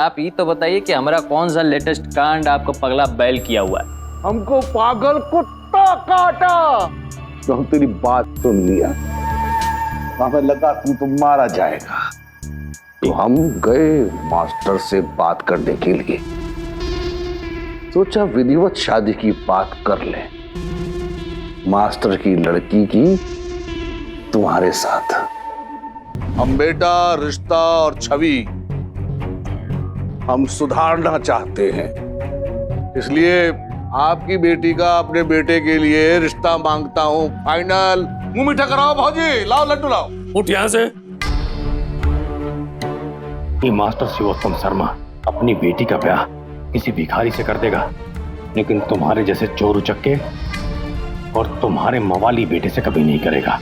आप ये तो बताइए कि हमारा कौन सा लेटेस्ट कांड आपको पगला बैल किया हुआ है? हमको पागल कुत्ता काटा तो हम तेरी बात सुन लिया। हमें लगा तू तो मारा जाएगा, तो हम गए मास्टर से बात करने के लिए। सोचा विधिवत शादी की बात कर ले, मास्टर की लड़की की तुम्हारे साथ। हम बेटा, रिश्ता और छवि हम सुधारना चाहते हैं, इसलिए आपकी बेटी का अपने बेटे के लिए रिश्ता मांगता हूं। फाइनल। मुंह मीठा कराओ भौजी, लाओ लड्डू लाओ। उठ यहां से। ये मास्टर शिवोत्तम शर्मा अपनी बेटी का ब्याह किसी भिखारी से कर देगा, लेकिन तुम्हारे जैसे चोर उचक्के और तुम्हारे मवाली बेटे से कभी नहीं करेगा।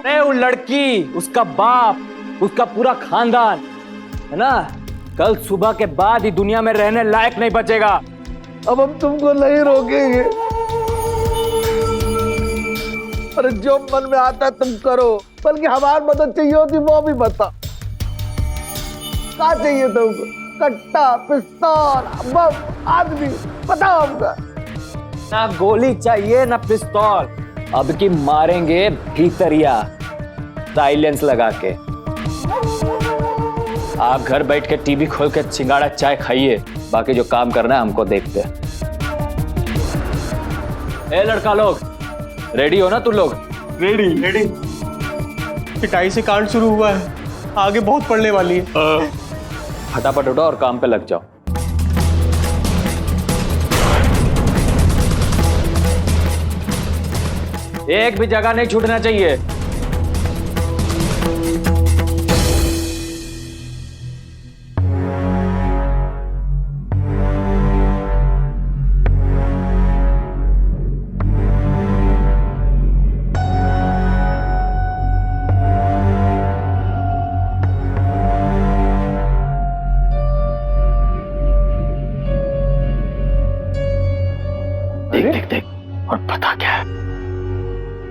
अरे वो लड़की, उसका बाप, उसका पूरा खानदान है ना, कल सुबह के बाद ही दुनिया में रहने लायक नहीं बचेगा। अब हम तुमको नहीं रोकेंगे। अरे जो मन में आता है तुम करो, बल्कि हमारी मदद चाहिए होती वो भी बता। क्या चाहिए तुमको? कट्टा, पिस्तौल, बम, आदमी, बताओ हमका। ना गोली चाहिए ना पिस्तौल, अब की मारेंगे भीतरिया, साइलेंस लगा के। आप घर बैठ के टीवी खोल के सिंगाड़ा चाय खाइए, बाकी जो काम करना है हमको देखते हैं। ए लड़का लोग, रेडी हो ना तुम लोग? रेडी। पिटाई से कांड शुरू हुआ है, आगे बहुत पड़ने वाली है। फटाफट उठो और काम पे लग जाओ। एक भी जगह नहीं छूटना चाहिए। देख और पता क्या है,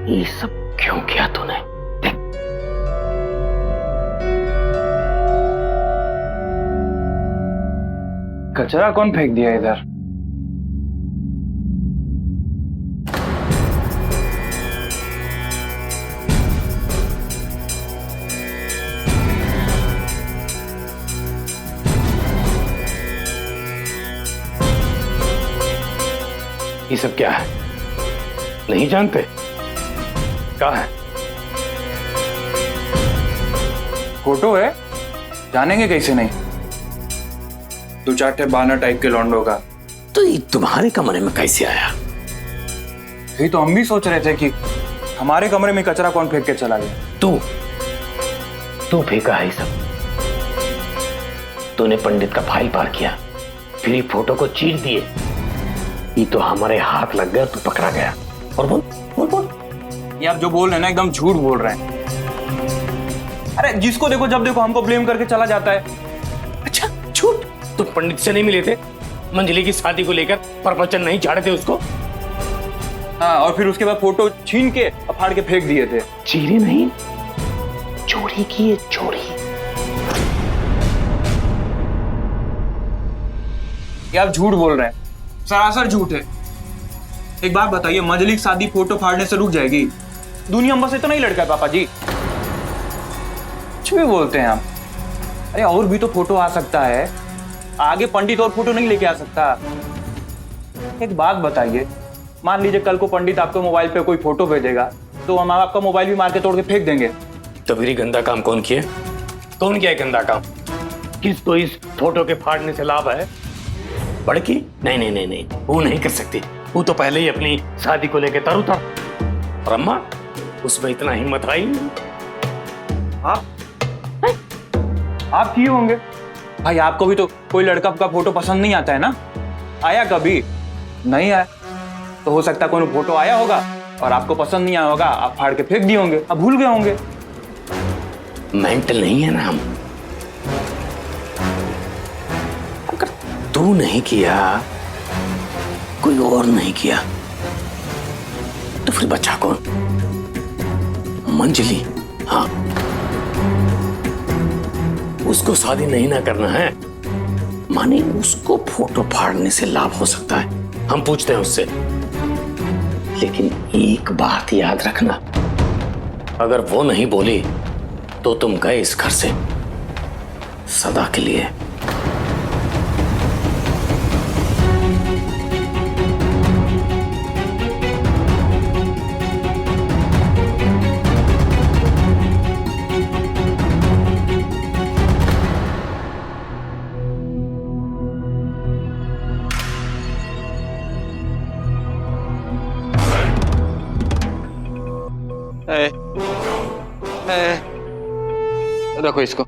ये सब क्यों किया तूने? देख, कचरा कौन फेंक दिया इधर? ये सब क्या है? नहीं जानते? क्या है? फोटो है, जानेंगे कैसे नहीं? दो चार ठे बानर टाइप के लौंडों का। तो ये तुम्हारे कमरे में कैसे आया? यही तो हम भी सोच रहे थे कि हमारे कमरे में कचरा कौन फेंक के चला गया। तू फेंका है ये सब। तूने पंडित का फाइल पार किया, फिर ये फोटो को चीर दिए। ये तो हमारे हाथ लग गया, तू पकड़ा गया। और बोल। ये आप जो बोल रहे हैं ना, एकदम झूठ बोल रहे हैं। अरे जिसको देखो जब देखो हमको ब्लेम करके चला जाता है। अच्छा, झूठ? तुम पंडित से नहीं मिले थे? मंजली की शादी को लेकर प्रवचन नहीं झाड़े थे उसको? हाँ, और फिर उसके बाद फोटो छीन के फाड़ के फेंक दिए थे। चीरे नहीं, चोरी की है, चोरी। ये आप झूठ बोल रहे हैं, सरासर झूठ है। एक बात बताइए, मंजली की शादी फोटो फाड़ने से रुक जाएगी? दुनिया में बस इतना ही लड़का है पापा जी, कुछ भी बोलते हैं आप। अरे और भी तो फोटो आ सकता है, आगे पंडित और फोटो नहीं लेके आ सकता। एक बात बताइए, मान लीजिए कल को पंडित आपके मोबाइल पे कोई फोटो भेजेगा, तो हम आपका मोबाइल भी मार के तोड़ के फेंक देंगे। तो मेरी गंदा काम कौन किया? कौन किया है गंदा काम? किसको इस फोटो के फाड़ने से लाभ है? बड़की? नहीं, वो नहीं कर सकती। वो तो पहले ही अपनी शादी को लेकर तर उतर। और अम्मा, उसमें इतना हिम्मत आई नहीं। आप किए होंगे भाई, आपको भी तो कोई लड़का का फोटो पसंद नहीं आता है ना? आया कभी? नहीं आया। तो हो सकता है कोई फोटो आया होगा और आपको पसंद नहीं आया होगा, आप फाड़ के फेंक दिए होंगे, आप भूल गए होंगे। मेंटल नहीं है ना हम। अगर तू नहीं किया, कोई और नहीं किया, तो फिर बच्चा कौन? मंजली। हाँ, उसको शादी नहीं ना करना है, माने उसको फोटो फाड़ने से लाभ हो सकता है। हम पूछते हैं उससे, लेकिन एक बात याद रखना, अगर वो नहीं बोली तो तुम गए इस घर से सदा के लिए। रखो इसको।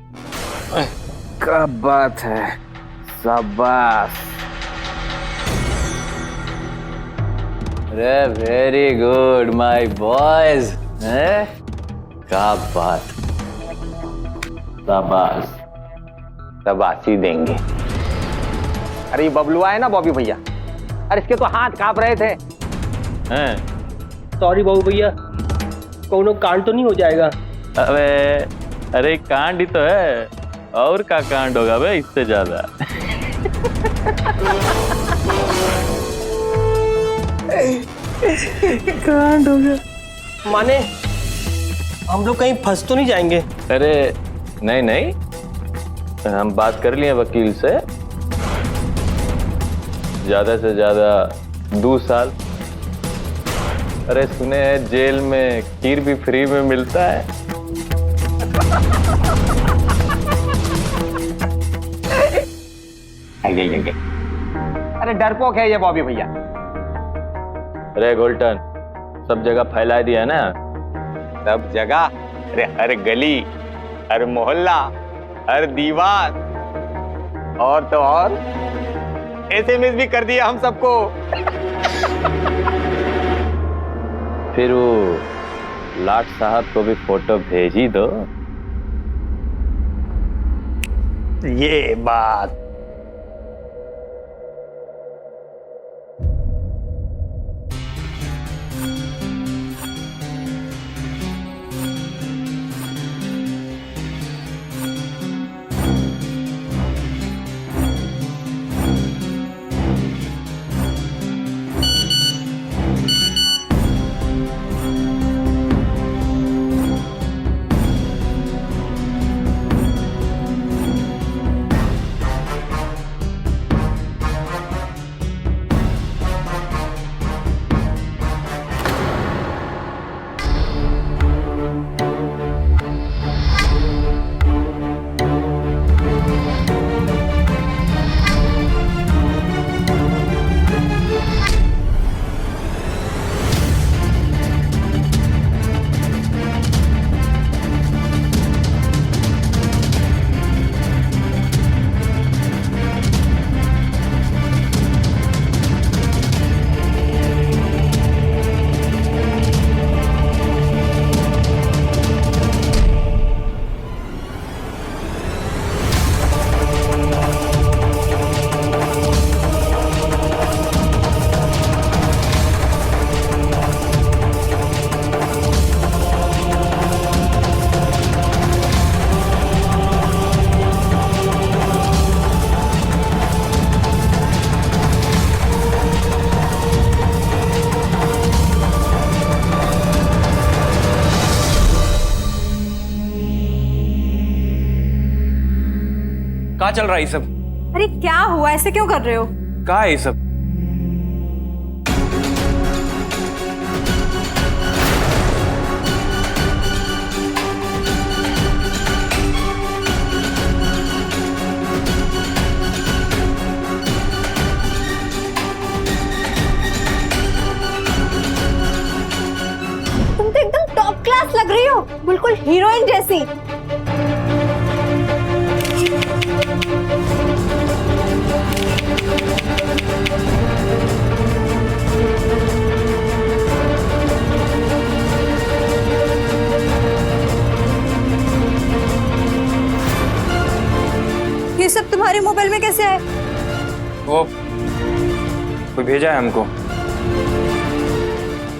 क्या बात है, शाबाश। अरे वेरी गुड माय बॉयज। क्या बात, शाबाश। शाबाशी देंगे। अरे ये बबलुआ है ना बॉबी भैया, अरे इसके तो हाथ कांप रहे थे। सॉरी बाबू भैया, कोनो कांड तो नहीं हो जाएगा? अरे कांड ही तो है, और का कांड होगा बे इससे ज्यादा। कांड होगा माने हम लोग कहीं फंस तो नहीं जाएंगे? अरे नहीं नहीं, हम बात कर लिए वकील से, ज्यादा से ज्यादा 2 साल। अरे सुने हैं जेल में खीर भी फ्री में मिलता है। अरे डरपोक है ये बॉबी भैया। अरे गोल्टन, सब जगह फैला दिया ना? सब जगह, अरे हर गली, हर मोहल्ला, हर दीवार, और तो और SMS भी कर दिया हम सबको। फिर वो लाट साहब को भी फोटो भेज ही दो। ये बात कहाँ चल रहा है ये सब? अरे क्या हुआ, ऐसे क्यों कर रहे हो? कहाँ है ये सब? तुम तो एकदम टॉप क्लास लग रही हो, बिल्कुल हीरोइन जैसी। ये सब तुम्हारे मोबाइल में कैसे आए? वो कोई भेजा है हमको।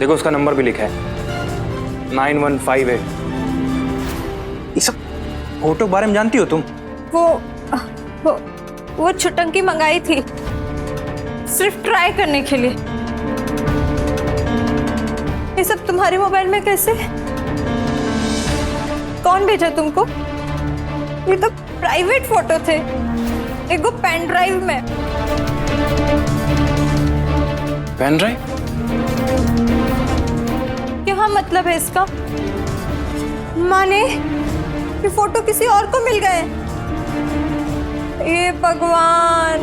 देखो उसका नंबर भी लिखा है 9158। ये सब फोटो के बारे में जानती हो तुम? वो छुटंकी मंगाई थी सिर्फ ट्राई करने के लिए। ये सब तुम्हारे मोबाइल में कैसे? कौन भेजा तुमको? ये तो प्राइवेट फोटो थे, एक वो पेन ड्राइव में। Pen drive? क्या मतलब है इसका? माने ये फोटो किसी और को मिल गए? ये भगवान!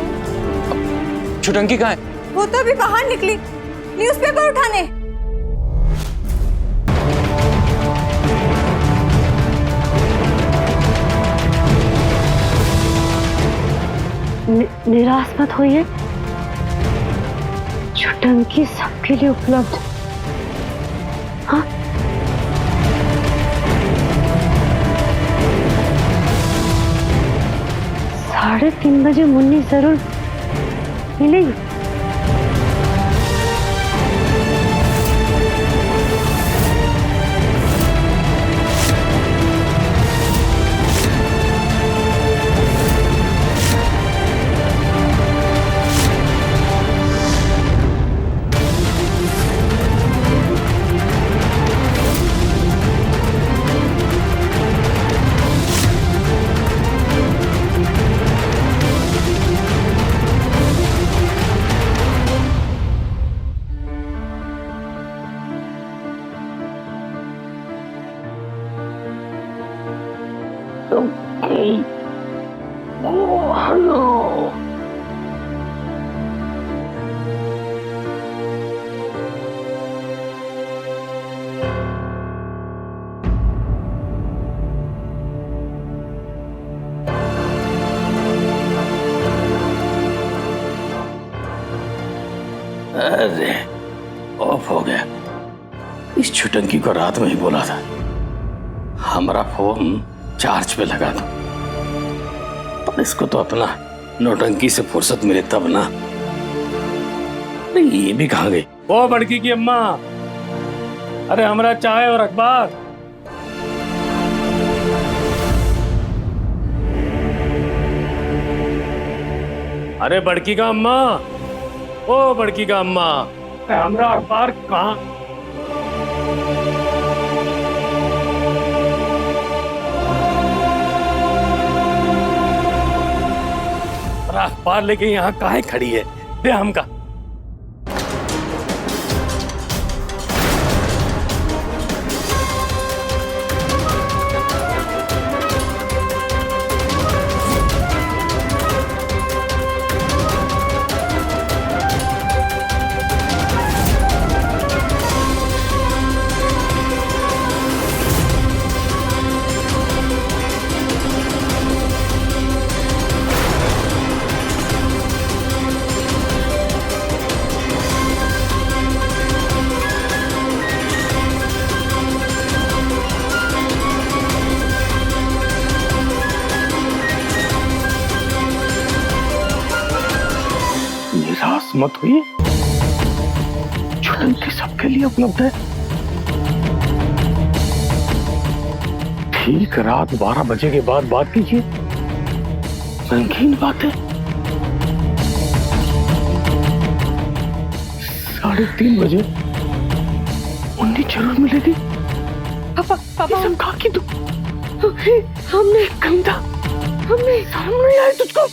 छुटंकी कहाँ है? वो तो अभी बाहर निकली न्यूज़पेपर उठाने। निराश मत होइए, छुटंकी सबके लिए उपलब्ध। हाँ, साढ़े 3 बजे मुन्नी जरूर मिलेगी। अरे ऑफ हो गया। इस छुटंकी को रात में ही बोला था हमारा फोन चार्ज पे लगा दो, पर इसको तो अपना नौटंकी से फुर्सत मिले तब ना। ये भी कहाँ गई? ओ बड़की की अम्मा, अरे हमारा चाय और अखबार। अरे बड़की का अम्मा, ओ बड़की का अम्मा, हमारा अखबार कहाँ? अखबार लेके यहाँ काहे खड़ी है? दे हमका। निराश मत हुई, छुटंकी सबके लिए उपलब्ध है। ठीक रात 12 बजे के बाद बात कीजिए, संगीन बातें। 3:30 बजे मुन्नी जरूर मिलेगी। पापा सब खा की तू हमने गंदा हमने सामने आए तुझको।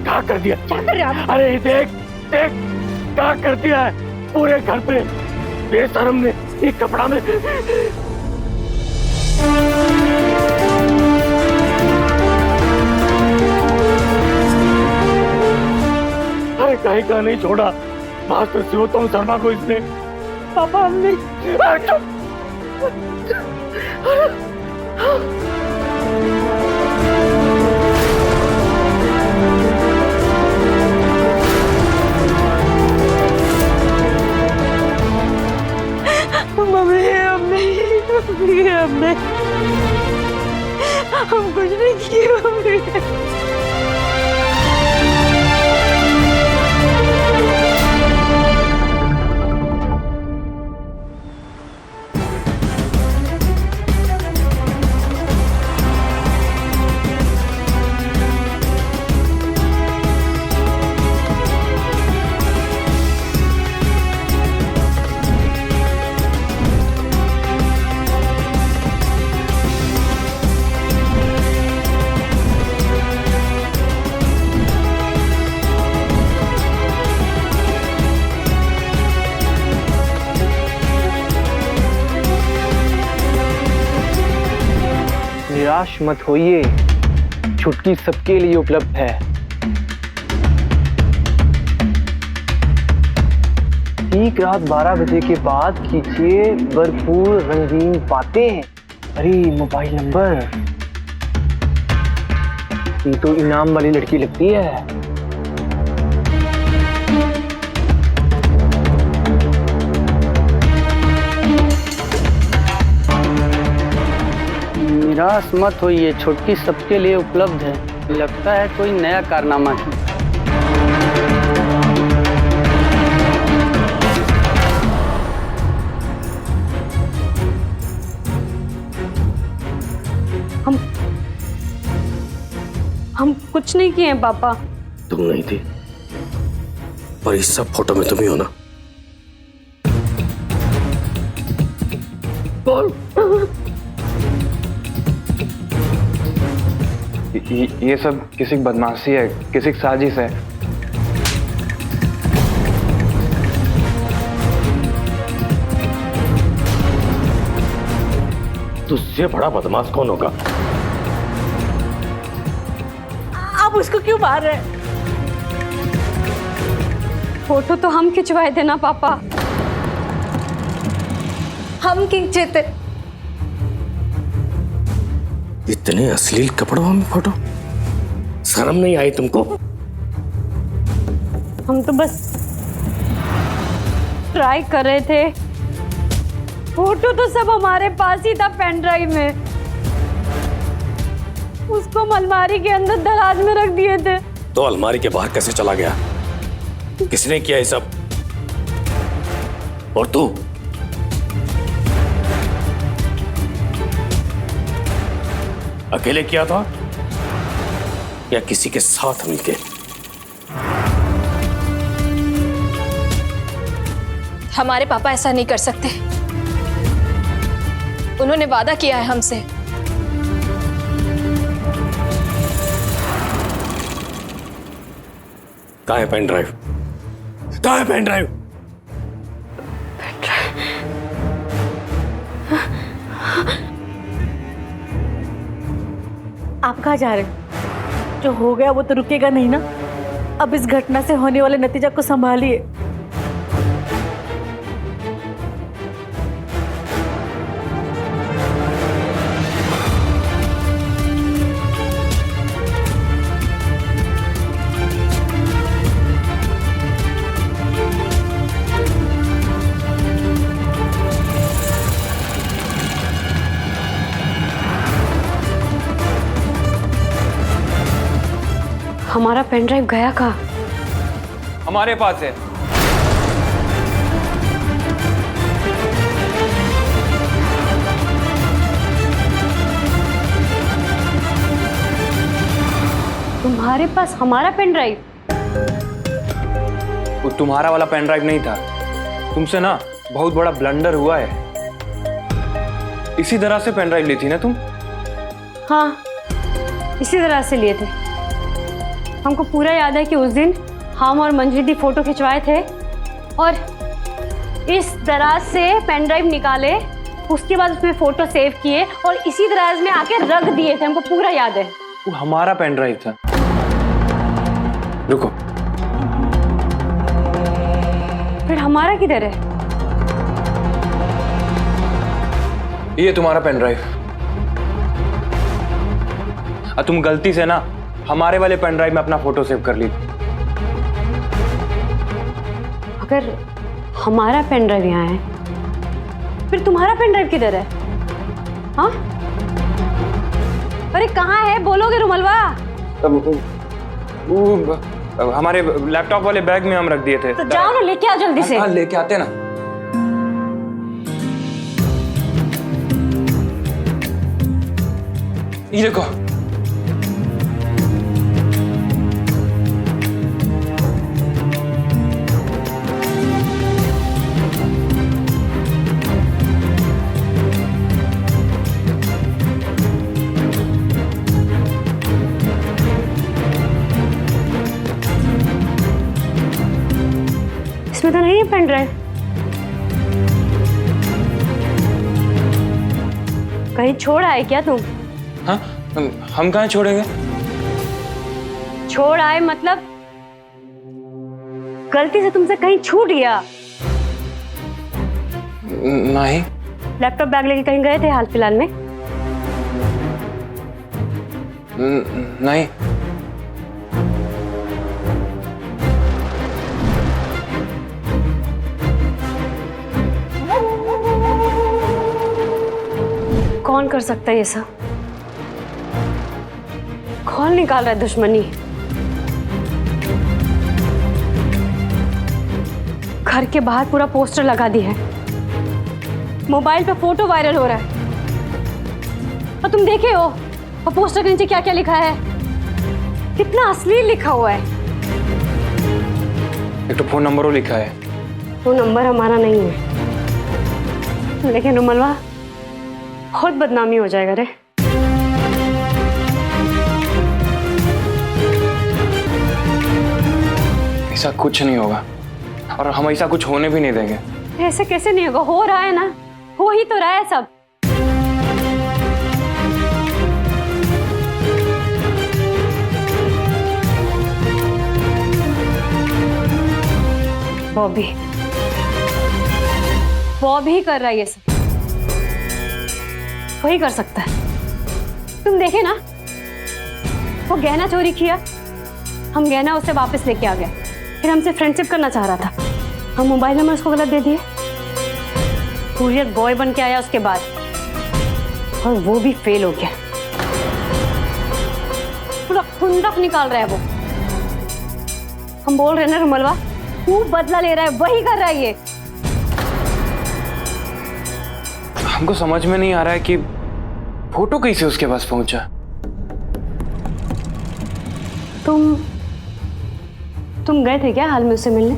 क्या कर दिया? क्या कर रहे आप? अरे देख देख क्या कर दिया है पूरे घर पे। बेशरम ने एक कपड़ा में। अरे कहीं का नहीं छोड़ा मास्टर शिवोत्तम शर्मा को इसने। पापा हमने हम कुछ नहीं किए मम्मी। निराश मत होइए, छुटकी सबके लिए उपलब्ध है। ठीक रात 12 बजे के बाद कीजिए भरपूर रंगीन बातें। अरे मोबाइल नंबर, ये तो इनाम वाली लड़की लगती है। निराश मत होइए, छुटकी सबके लिए उपलब्ध है। लगता है कोई नया कारनामा है। हम कुछ नहीं किए हैं पापा। तुम नहीं थी, पर इस सब फोटो में तुम ही हो ना? बोल। ये सब किसी की बदमाशी है, किसी की साजिश है। तुझसे बड़ा बदमाश कौन होगा? आप उसको क्यों मार रहे हैं? फोटो तो हम खिंचवाए थे ना पापा। हम खींचे थे। इतने अश्लील कपड़ों में फोटो, शर्म नहीं आई तुमको? हम तो बस ट्राई कर रहे थे। फोटो तो सब हमारे पास ही था पेन ड्राइव में। उसको हम अलमारी के अंदर दराज में रख दिए थे। तो अलमारी के बाहर कैसे चला गया? किसने किया ये सब? और तू? अकेले किया था या किसी के साथ मिलके? हमारे पापा ऐसा नहीं कर सकते। उन्होंने वादा किया है हमसे। कहाँ है पेन ड्राइव? कहाँ है पेन ड्राइव? आप कहाँ जा रहे हैं? जो हो गया वो तो रुकेगा नहीं ना। अब इस घटना से होने वाले नतीजा को संभालिए। हमारा पेन ड्राइव गया कहाँ? हमारे पास है। तुम्हारे पास हमारा पेन ड्राइव? वो तुम्हारा वाला पेन ड्राइव नहीं था। तुमसे ना बहुत बड़ा ब्लंडर हुआ है। इसी तरह से पेन ड्राइव ली थी ना तुम? हाँ, इसी तरह से लिए थे। हमको पूरा याद है कि उस दिन हम और मंजरी फोटो खिंचवाए थे और इस दराज से पेन ड्राइव निकाले, उसके बाद उसमें फोटो सेव किए और इसी दराज में आके रख दिए थे। हमको पूरा याद है। वो हमारा पेन ड्राइव था। रुको, फिर हमारा किधर है? ये तुम्हारा पेन ड्राइव। तुम गलती से ना हमारे वाले पेन ड्राइव में अपना फोटो सेव कर ली। अगर हमारा पेन ड्राइव यहाँ है, फिर तुम्हारा पेन ड्राइव किधर है? हाँ, अरे कहाँ है, बोलोगे रुमलवा? वो हमारे लैपटॉप वाले बैग में हम रख दिए थे। तो जाओ ना लेके आओ जल्दी से। हाँ लेके आते ना। ये देखो। इसमें तो नहीं है पेन ड्राइव। कहीं छोड़ आए क्या तुम? हाँ हम कहाँ छोड़ेंगे? छोड़ आए मतलब गलती से तुमसे कहीं छूट गया? नहीं। लैपटॉप बैग लेके कहीं गए थे हाल फिलहाल में? नहीं। कौन कर सकता है ये सब? कौन निकाल रहा है दुश्मनी? घर के बाहर पूरा पोस्टर लगा दिया है, मोबाइल पे फोटो वायरल हो रहा है, और तुम देखे हो और पोस्टर के नीचे क्या क्या लिखा है? कितना अश्लील लिखा हुआ है। एक तो फोन नंबर लिखा है। वो नंबर हमारा नहीं है, लेकिन रुमलवा बहुत बदनामी हो जाएगा रे। ऐसा कुछ नहीं होगा और हम ऐसा कुछ होने भी नहीं देंगे। ऐसे कैसे नहीं होगा? हो रहा है ना, हो ही तो रहा है सब। बॉबी कर रहा है ये सब, वही कर सकता है। तुम देखे ना, वो गहना चोरी किया, हम गहना उससे वापस लेके आ गए, फिर हमसे फ्रेंडशिप करना चाह रहा था, हम मोबाइल नंबर उसको गलत दे दिए, कुरियर बॉय बन के आया उसके बाद, और वो भी फेल हो गया। पूरा खुंदक निकाल रहा है वो। हम बोल रहे हैं ना रुमलवा, तू बदला ले रहा है, वही कर रहा है ये। हमको समझ में नहीं आ रहा है कि फोटो कैसे उसके पास पहुंचा। तुम गए थे क्या हाल में उससे मिलने?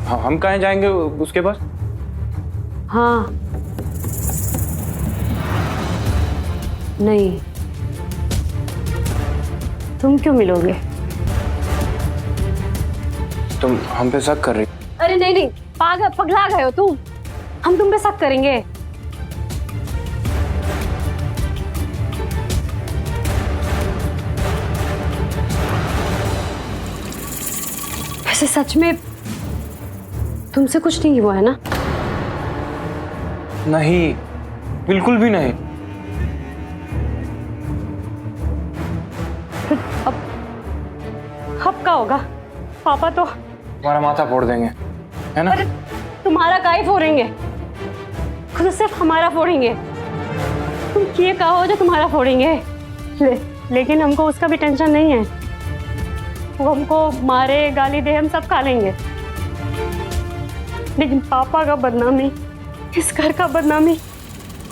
हाँ, हम कहाँ जाएंगे उसके पास? हाँ नहीं, तुम क्यों मिलोगे? तुम हम पे शक कर रही? अरे नहीं नहीं, पागल पगला गए हो तुम। हम तुम पे शक करेंगे? वैसे सच में तुमसे कुछ नहीं हुआ है ना? नहीं, बिल्कुल भी नहीं। अब क्या होगा? पापा तो तुम्हारा माथा फोड़ देंगे, है ना? अरे तुम्हारा काहे फोड़ेंगे? खुद सिर्फ हमारा फोड़ेंगे। तुम किए कहो जो तुम्हारा फोड़ेंगे, लेकिन हमको उसका भी टेंशन नहीं है। वो हमको मारे गाली दे, हम सब खा लेंगे, लेकिन पापा का बदनामी, इस घर का बदनामी,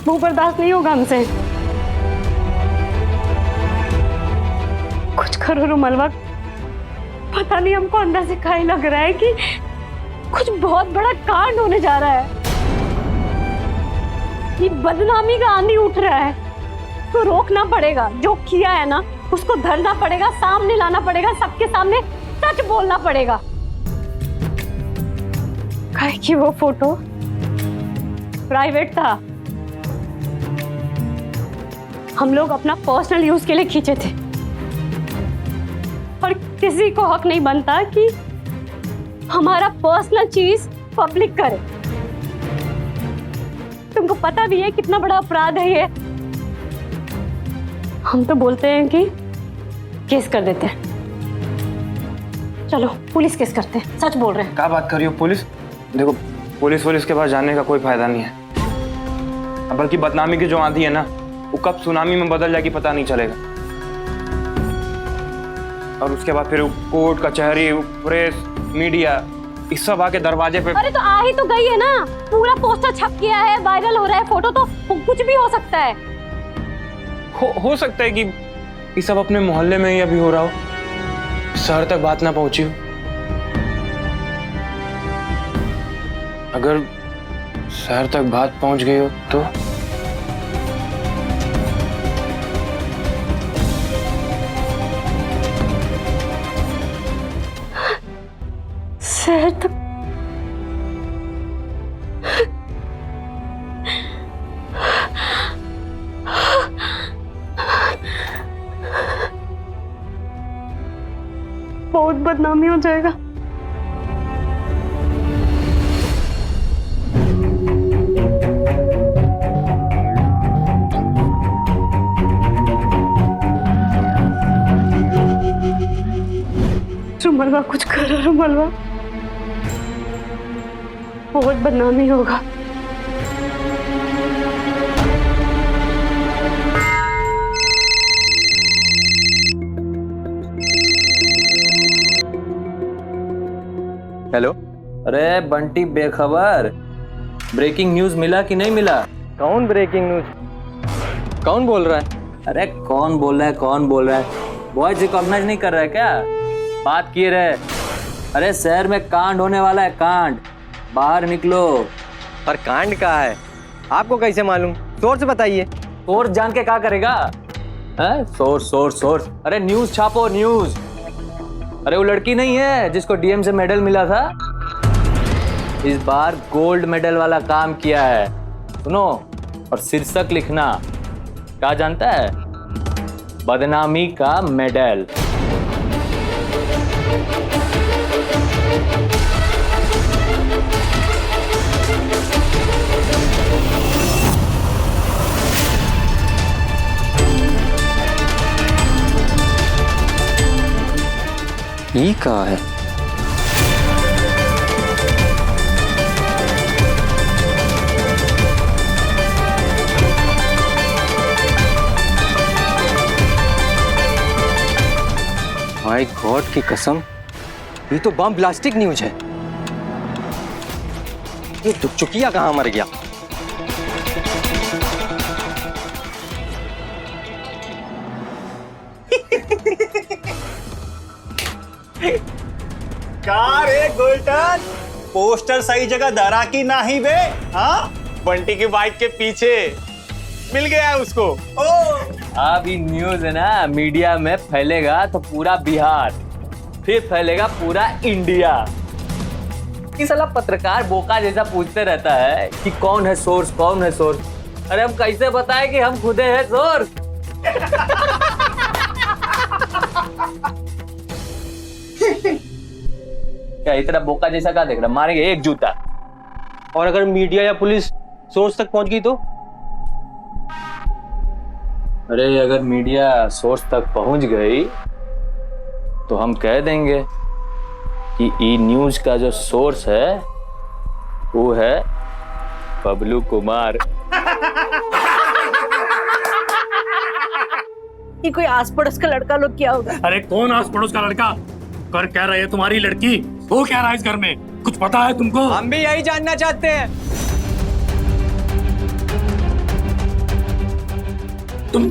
वो बर्दाश्त नहीं होगा हमसे। कुछ करो रुमलवा, पता नहीं हमको अंदर से काहे लग रहा है कि कुछ बहुत बड़ा कांड होने जा रहा है। ये बदनामी का आंधी उठ रहा है, तो रोकना पड़ेगा। जो किया है ना उसको धरना पड़ेगा, सामने लाना पड़ेगा, सबके सामने सच बोलना पड़ेगा। काहे कि वो फोटो प्राइवेट था, हम लोग अपना पर्सनल यूज के लिए खींचे थे, और किसी को हक नहीं बनता कि हमारा पर्सनल चीज पब्लिक करे। तुमको पता भी है कितना बड़ा अपराध है ये। हम तो बोलते हैं कि केस कर देते हैं। चलो पुलिस केस करते हैं, सच बोल रहे हैं। क्या बात कर रही हो? पुलिस? देखो पुलिस के पास जाने का कोई फायदा नहीं है, बल्कि बदनामी की जो आंधी है ना वो कब सुनामी में बदल जाएगी पता नहीं चलेगा। और उसके बाद फिर कोर्ट कचहरी प्रेस मीडिया इस सब आके दरवाजे पे। अरे तो आ ही तो गई है ना, पूरा पोस्टर छप गया है, वायरल हो रहा है फोटो, तो कुछ भी हो सकता है। हो सकता है कि ये सब अपने मोहल्ले में ही अभी हो रहा हो, शहर तक बात ना पहुंची हो। अगर शहर तक बात पहुंच गई हो तो शहर तक बहुत बदनामी हो जाएगा। रुमलवा कुछ करो रुमलवा, बहुत बदनामी होगा। हेलो। अरे बंटी बेखबर, ब्रेकिंग न्यूज मिला कि नहीं मिला? कौन ब्रेकिंग न्यूज? कौन बोल रहा है? अरे कौन बोल रहा है, कौन बोल रहा है? वॉइस रिकॉग्नाइज नहीं कर रहा है क्या? बात किए रहे। अरे शहर में कांड होने वाला है, कांड, बाहर निकलो। पर कांड कहाँ है? आपको कैसे मालूम? सोर्स बताइए। सोर्स जान के क्या करेगा? सोर्स सोर्स सोर्स, अरे न्यूज छापो, न्यूज। अरे वो लड़की नहीं है जिसको डीएम से मेडल मिला था, इस बार गोल्ड मेडल वाला काम किया है। सुनो, और शीर्षक लिखना, क्या जानता है? बदनामी का मेडल। ये कहाँ है? माय गॉड की कसम, ये तो बम ब्लास्टिक न्यूज है। ये चुकिया कहाँ मर गया? रे गोल्डन, पोस्टर सही जगह धरा की नहीं बे? हाँ, बंटी की बाइक के पीछे मिल गया है उसको। अब ये न्यूज है ना मीडिया में फैलेगा तो पूरा बिहार, फिर फैलेगा पूरा इंडिया। इस साला पत्रकार बोका जैसा पूछते रहता है कि कौन है सोर्स, कौन है सोर्स। अरे हम कैसे बताएं कि हम खुदे हैं सोर्स? क्या इतना बोका जैसा क्या देख रहा? मारेंगे एक जूता। और अगर मीडिया या पुलिस सोर्स तक पहुंच गई तो? अरे अगर मीडिया सोर्स तक पहुंच गई तो हम कह देंगे कि ई न्यूज का जो सोर्स है वो है बबलू कुमार। ये कोई आस पड़ोस का लड़का लोग क्या होगा? अरे कौन आस पड़ोस का लड़का? कर क्या रही है तुम्हारी लड़की? वो क्या रहा है इस घर में? कुछ पता है तुमको? हम भी यही जानना चाहते हैं। तुम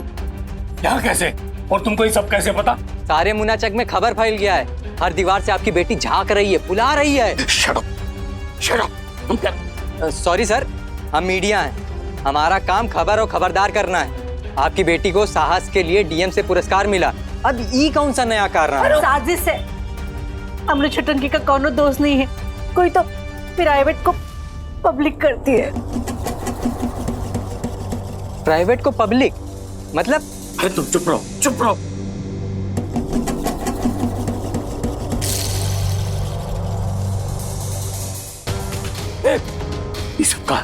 यहाँ कैसे? और तुमको ये सब कैसे पता? सारे मुनाचक में खबर फैल गया है, हर दीवार से आपकी बेटी झांक रही है, बुला रही है। Shut up. तुम क्या? सॉरी सर, हम मीडिया हैं, हमारा काम खबर और खबरदार करना है। आपकी बेटी को साहस के लिए डीएम से पुरस्कार मिला, अब ई कौन सा नया कारण है? साजिश है। हमने छटनकी का कोनो दोस्त नहीं है, कोई तो प्राइवेट को पब्लिक करती है। प्राइवेट को पब्लिक मतलब? अरे तुम चुप रहो, चुप रहो। ये सब का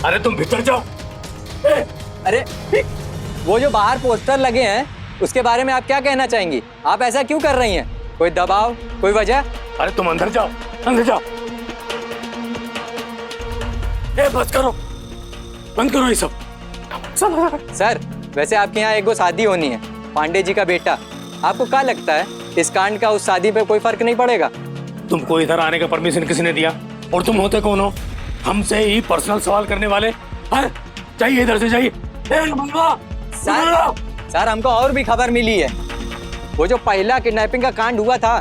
अरे तुम भीतर जाओ। अरे वो जो बाहर पोस्टर लगे हैं उसके बारे में आप क्या कहना चाहेंगी? आप ऐसा क्यों कर रही हैं? कोई दबाव, कोई वजह? अरे तुम अंदर जाओ, अंदर जाओ। ए बस करो, बंद करो ये सब। सर वैसे आपके यहाँ एक गो शादी होनी है, पांडे जी का बेटा। आपको क्या लगता है इस कांड का उस शादी पे कोई फर्क नहीं पड़ेगा? तुमको इधर आने का परमिशन किसने दिया? और तुम होते कौन हो हमसे ही पर्सनल सवाल करने वाले? हाँ? जाइए इधर से जाइए। सर हमको और भी खबर मिली है। वो जो पहला किडनैपिंग का कांड हुआ था,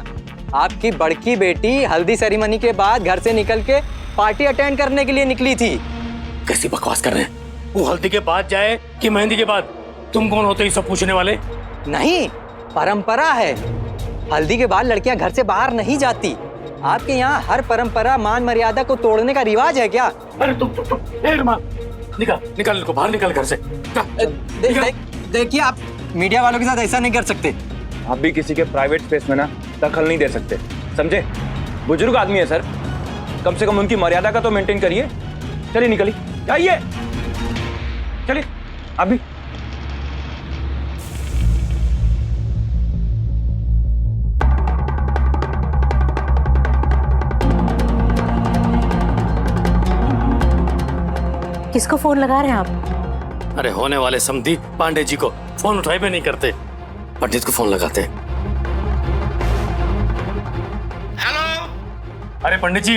आपकी बड़की बेटी हल्दी सेरेमनी के बाद घर से निकल के पार्टी अटेंड करने के लिए निकली थी। कैसी बकवास कर रहे हैं? वो हल्दी के बाद जाए कि मेहंदी के बाद? तुम कौन होते ये सब पूछने वाले? नहीं, परंपरा है, हल्दी के बाद लड़कियां घर से बाहर नहीं जाती। आपके यहाँ हर परंपरा मान मर्यादा को तोड़ने का रिवाज है क्या? अरे तुम निकल निकल इनको बाहर, निकल घर से। देखिए आप मीडिया वालों के साथ ऐसा नहीं कर सकते। आप भी किसी के प्राइवेट स्पेस में ना दखल नहीं दे सकते, समझे? बुजुर्ग आदमी है सर, कम से कम उनकी मर्यादा का तो मेंटेन करिए। चलिए निकलिए, आइए चलिए आप भी। किसको फोन लगा रहे हैं आप? अरे होने वाले समधी पांडे जी को फोन उठाए भी नहीं करते, पंडित को फोन लगाते। हेलो। अरे पंडित जी,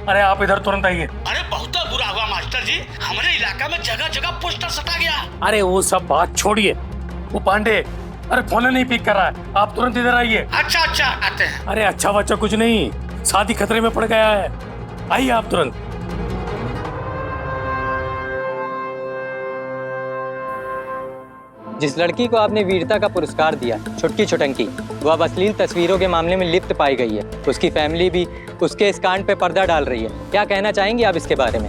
अरे आप इधर तुरंत आइए। अरे बहुत बुरा हुआ मास्टर जी, हमारे इलाका में जगह जगह पोस्टर सटा गया। अरे वो सब बात छोड़िए, वो पांडे अरे फोन नहीं पिक कर रहा है, आप तुरंत इधर आइए। अच्छा अच्छा आते हैं। अरे अच्छा बच्चा कुछ नहीं, शादी खतरे में पड़ गया है, आइए आप तुरंत। जिस लड़की को आपने वीरता का पुरस्कार दिया, छुटकी छुटंकी, वो अब अश्लील तस्वीरों के मामले में लिप्त पाई गई है। उसकी फैमिली भी उसके इस कांड पे पर्दा डाल रही है। क्या कहना चाहेंगी आप इसके बारे में?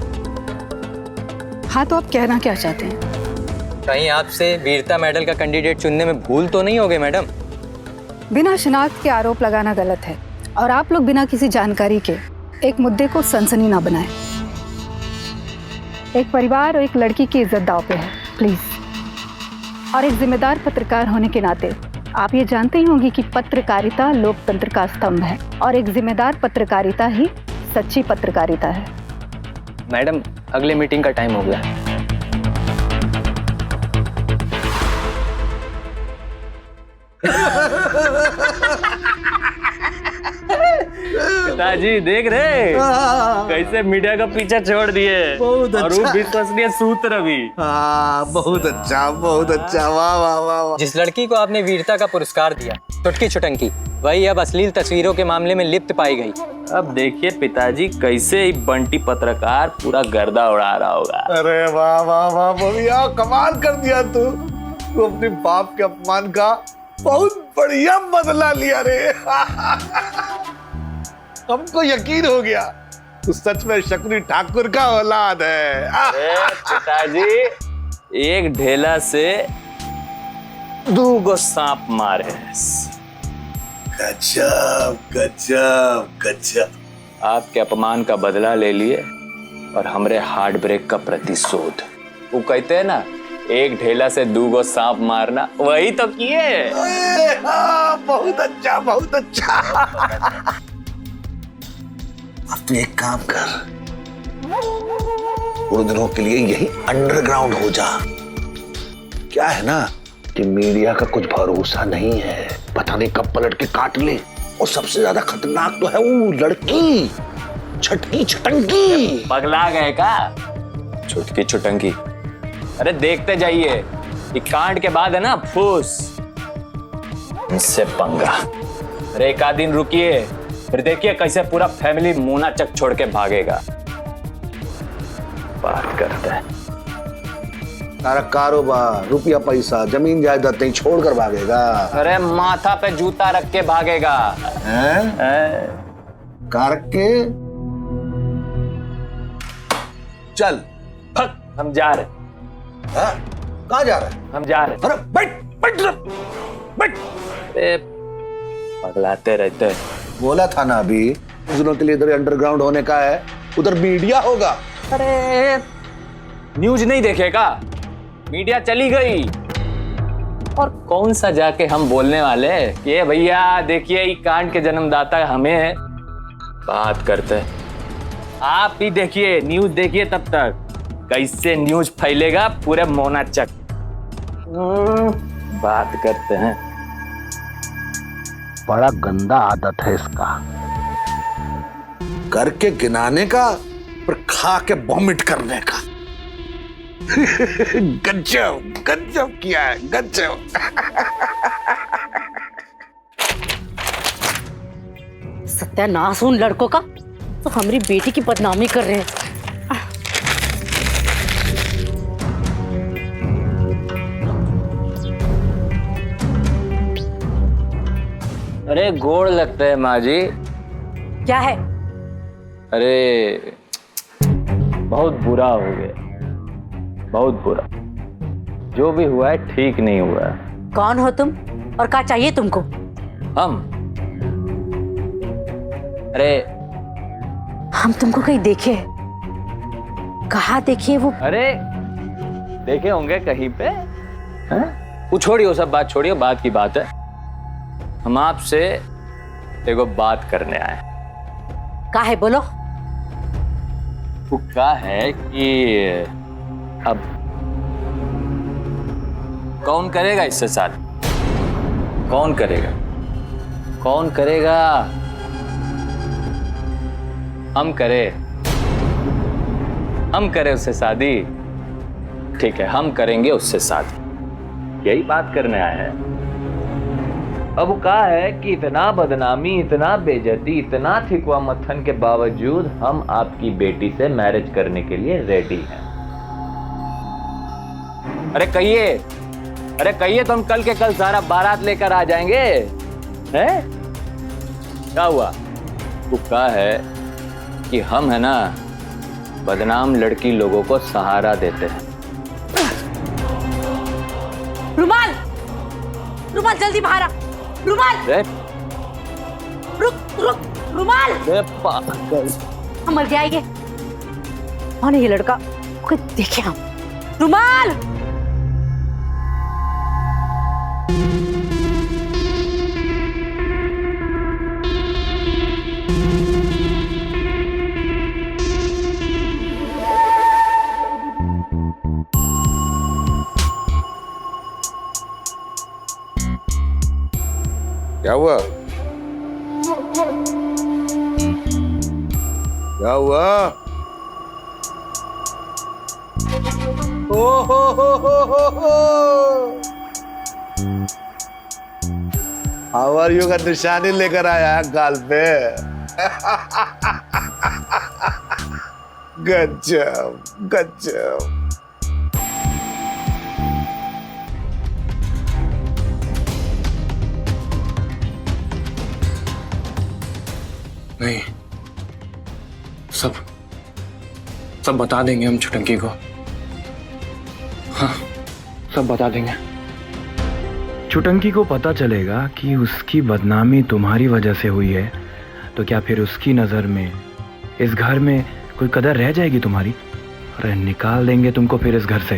हाँ तो आप कहना क्या चाहते हैं? कहीं आपसे वीरता मेडल का कैंडिडेट चुनने में भूल तो नहीं हो गए मैडम? बिना शिनाख्त के आरोप लगाना गलत है, और आप लोग बिना किसी जानकारी के एक मुद्दे को सनसनी ना बनाएं। एक परिवार और एक लड़की की इज्जत दांव पे है, प्लीज। और एक जिम्मेदार पत्रकार होने के नाते आप ये जानते ही होंगी कि पत्रकारिता लोकतंत्र का स्तंभ है, और एक जिम्मेदार पत्रकारिता ही सच्ची पत्रकारिता है। मैडम अगले मीटिंग का टाइम हो गया। पिताजी देख रहे कैसे मीडिया का पीछा छोड़ दिए, बहुत और अच्छा। वो विश्वसनीय सूत्र भी। बहुत अच्छा, बहुत अच्छा, वाह वाह वाह वाह। जिस लड़की को आपने वीरता का पुरस्कार दिया, छुटकी छुटंकी, वही अब अश्लील तस्वीरों के मामले में लिप्त पाई गई। अब देखिए पिताजी कैसे ही बंटी पत्रकार पूरा गर्दा उड़ा रहा होगा। अरे वाह वाह वाह भैया, कमाल कर दिया तू अपने बाप के अपमान का बहुत बढ़िया बदला लिया रे। हमको यकीन हो गया तू सच में शकुनी ठाकुर का औलाद है। अरे पिताजी एक ढेला से 2 गो सांप मारे। गजब गजब गजब। आपके अपमान का बदला ले लिए और हमरे हार्ट ब्रेक का प्रतिशोध। वो कहते हैं ना, एक ढेला से 2 गो सांप मारना, वही तो किए। बहुत अच्छा, बहुत अच्छा। अब तू एक काम कर, थोड़े दिनों के लिए यही अंडरग्राउंड हो जा। क्या है ना कि मीडिया का कुछ भरोसा नहीं है, पता नहीं कब पलट के काट ले। और सबसे ज्यादा खतरनाक तो है वो लड़की, छटकी छटंकी। पगला गए का? छुटकी छुटंकी। अरे देखते जाइए, ये कांड के बाद है ना फूस, इनसे पंगा। अरे एक आध दिन रुकिए, फिर देखिए कैसे पूरा फैमिली मुना चक छोड़ के भागेगा। बात करते हैं। सारा कारोबार, रुपया पैसा, जमीन जायदाद नहीं छोड़कर भागेगा। अरे माथा पे जूता रख के भागेगा। कार के चल, हम जा रहे। कहाँ जा रहे? हम जा रहे। अरे बैठ बैठ बैठ। अरे पगलाते रहते हैं। बोला था ना अभी, कुछ दिनों के लिए इधर अंडरग्राउंड होने का है, उधर मीडिया होगा। अरे न्यूज नहीं देखेगा? मीडिया चली गई और कौन सा जाके हम बोलने वाले कि भैया देखिए ये कांड के जन्मदाता हमें है। बात करते हैं। आप भी देखिए, न्यूज देखिए तब तक कैसे न्यूज फैलेगा पूरे मोनाचक। बात करते हैं। बड़ा गंदा आदत है इसका, करके गिनाने का और खा के वॉमिट करने का। गजब गजब किया है, गजब। सत्यानाश उन लड़कों का, तो हमारी बेटी की बदनामी कर रहे हैं। अरे गोड़ लगता है माँ जी। क्या है? अरे बहुत बुरा हो गया, बहुत बुरा। जो भी हुआ है ठीक नहीं हुआ है। कौन हो तुम और क्या चाहिए तुमको? हम? अरे हम तुमको कहीं देखे? कहाँ देखे वो? अरे देखे होंगे कहीं पे। वो छोड़िए, वो सब बात छोड़िए, बात की बात है। हम आपसे एगो बात करने आए। का है बोलो? वो का है कि अब कौन करेगा इससे शादी? कौन करेगा? कौन करेगा? हम करें उससे शादी? ठीक है, हम करेंगे उससे शादी। यही बात करने आए हैं। अब वो कहा है कि इतना बदनामी, इतना बेइज्जती, इतना थिकवा मत्थन के बावजूद हम आपकी बेटी से मैरिज करने के लिए रेडी हैं। अरे कहिए तो हम कल के कल सारा बारात लेकर आ जाएंगे। हैं? क्या हुआ? वो कहा है कि हम है ना बदनाम लड़की लोगों को सहारा देते हैं। रुमाल, रुमाल जल्दी बाहर आ। रुमाल, रुक रुक, रुमाल। हम मर जाएंगे। कौन है ये लड़का? देखे हम। रुमाल। क्या हुआ? क्या हुआ? आवारियों का निशानी लेकर आया है गाल पे। गजब गजब। नहीं, सब बता देंगे हम छुटंकी को। हाँ, सब बता देंगे। छुटंकी को पता चलेगा कि उसकी बदनामी तुम्हारी वजह से हुई है, तो क्या फिर उसकी नज़र में इस घर में कोई कदर रह जाएगी तुम्हारी? अरे निकाल देंगे तुमको फिर इस घर से।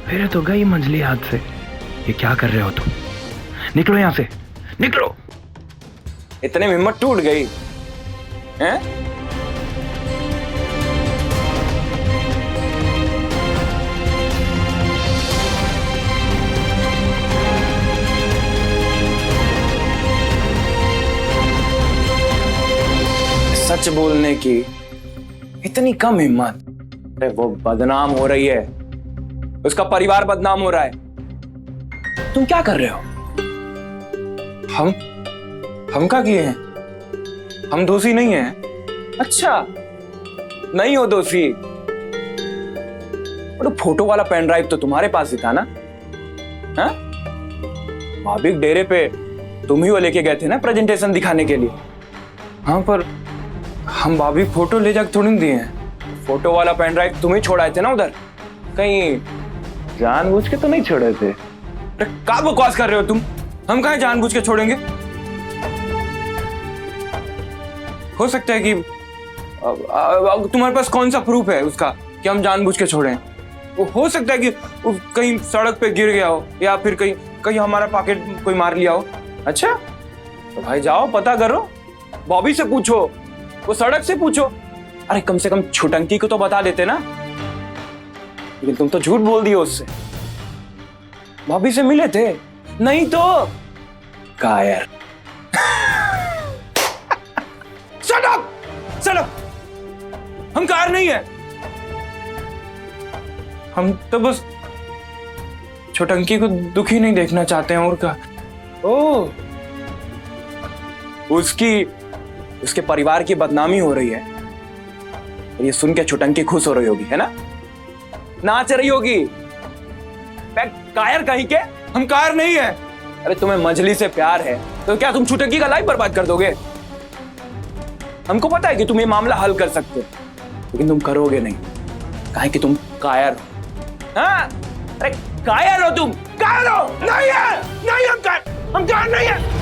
फिर तो गई मंजली हाथ से। ये क्या कर रहे हो तुम? निकलो यहाँ से, निकलो। इतने में हिम्मत टूट गई हैं? सच बोलने की इतनी कम हिम्मत। अरे वो बदनाम हो रही है, उसका परिवार बदनाम हो रहा है, तुम क्या कर रहे हो? हम क्या किए हैं? हम दोषी नहीं हैं। अच्छा, नहीं हो दोषी। और फोटो वाला पेन ड्राइव तो तुम्हारे पास ही था ना? हाँ? भाभी डेरे पे तुम ही वो लेके गए थे ना प्रेजेंटेशन दिखाने के लिए। हाँ, पर हम भाभी फोटो ले जाकर थोड़ी दिए हैं। फोटो वाला पेन ड्राइव तुम ही छोड़ाए थे ना उधर। कहीं जानबूझ के तो नहीं छोड़े थे? क्या बकवास कर रहे हो तुम? हम कहाँ जानबूझ के छोड़ेंगे? हो सकता है कि तुम्हारे पास कौन सा प्रूफ है उसका कि हम जानबूझ के छोड़ें? वो हो सकता है कि कहीं सड़क पे गिर गया हो, या फिर कहीं हमारा पॉकेट कोई मार लिया हो। अच्छा, तो भाई जाओ पता करो, बॉबी से पूछो, वो सड़क से पूछो। अरे कम से कम छुटंकी को तो बता देते ना, लेकिन तुम तो झूठ बोल दिए उससे। भाभी से मिले थे? नहीं तो कायर। Shut up! Shut up! हम कायर नहीं है, हम तो बस छुटंकी को दुखी नहीं देखना चाहते हैं। और का ओ, उसके परिवार की बदनामी हो रही है, ये सुन के छुटंकी खुश हो रही होगी, है ना? नाच रही होगी। कायर कहीं के, हम कायर नहीं है। अरे तुम्हें मछली से प्यार है तो क्या तुम छुटंकी का लाइफ बर्बाद कर दोगे? हमको पता है कि तुम ये मामला हल कर सकते हो, लेकिन तुम करोगे नहीं, काहे कि तुम कायर हो। हाँ? अरे कायर हो तुम, कायर हो। नहीं है, नहीं, हम कायर नहीं है।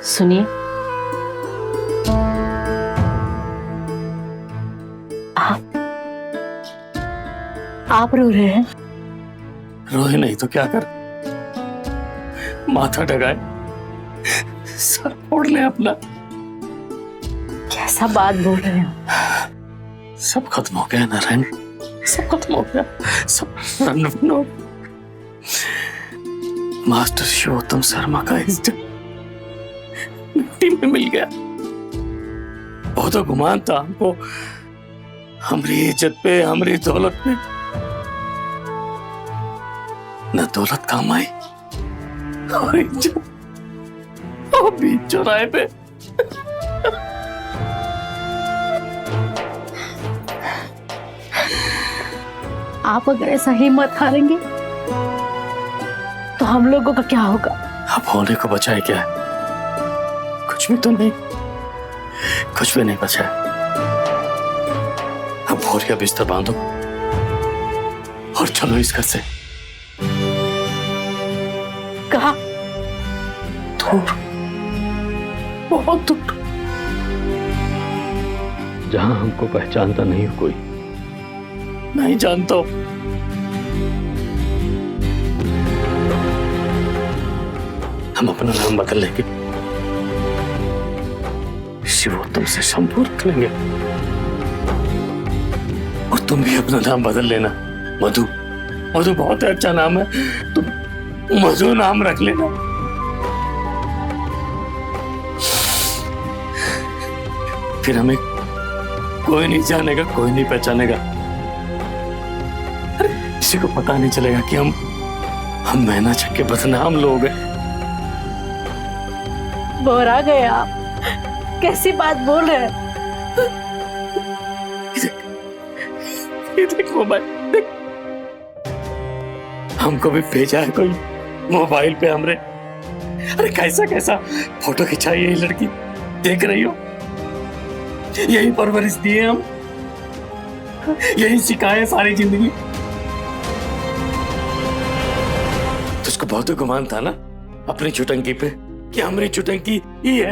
सुनिए, आप रो रहे हैं? रोए नहीं तो क्या कर, माथा डगाए, सर फोड़ ले अपना। कैसा बात बोल रहे हैं? सब खत्म हो गया नारायण, सब खत्म हो गया, सब रन हो। मास्टर शिवोत्तम शर्मा का इज्जत मिट्टी में मिल गया। बहुत गुमान था हमको, हमारी इज्जत पे, हमारी दौलत पे। न दौलत काम आई और इज्जत बीच चौराहे पे। आप अगर ऐसा हिम्मत हारेंगे तो हम लोगों का क्या होगा? अब होने को बचा है क्या? कुछ भी तो नहीं, कुछ भी नहीं बचा है। अब बोरिया बिस्तर बांधो और चलो इस घर से। कहाँ? दूर, बहुत दूर, जहां हमको पहचानता नहीं कोई। नहीं जानता हूं। हम अपना नाम बदल लेंगे, शिवोत्तम से शंभू रख लेंगे, और तुम भी अपना नाम बदल लेना, मधु। मधु बहुत अच्छा नाम है, तुम मधु नाम रख लेना। फिर हमें कोई नहीं जानेगा, कोई नहीं पहचानेगा, किसी को पता नहीं चलेगा कि हम मैना छक्के बदनाम लोग हैं। बोरा गए आप, कैसी बात बोल रहे हैं? ये देख मोबाइल, देख। हमको भी भेजा है कोई मोबाइल पे हमरे। अरे कैसा कैसा फोटो खिंचाई है ये लड़की, देख रही हो? यही परवरिश दी है हम, यही सिखाए सारी जिंदगी। तुझको बहुत गुमान था ना अपनी छुटंकी पे कि हमारी छुटंकी ये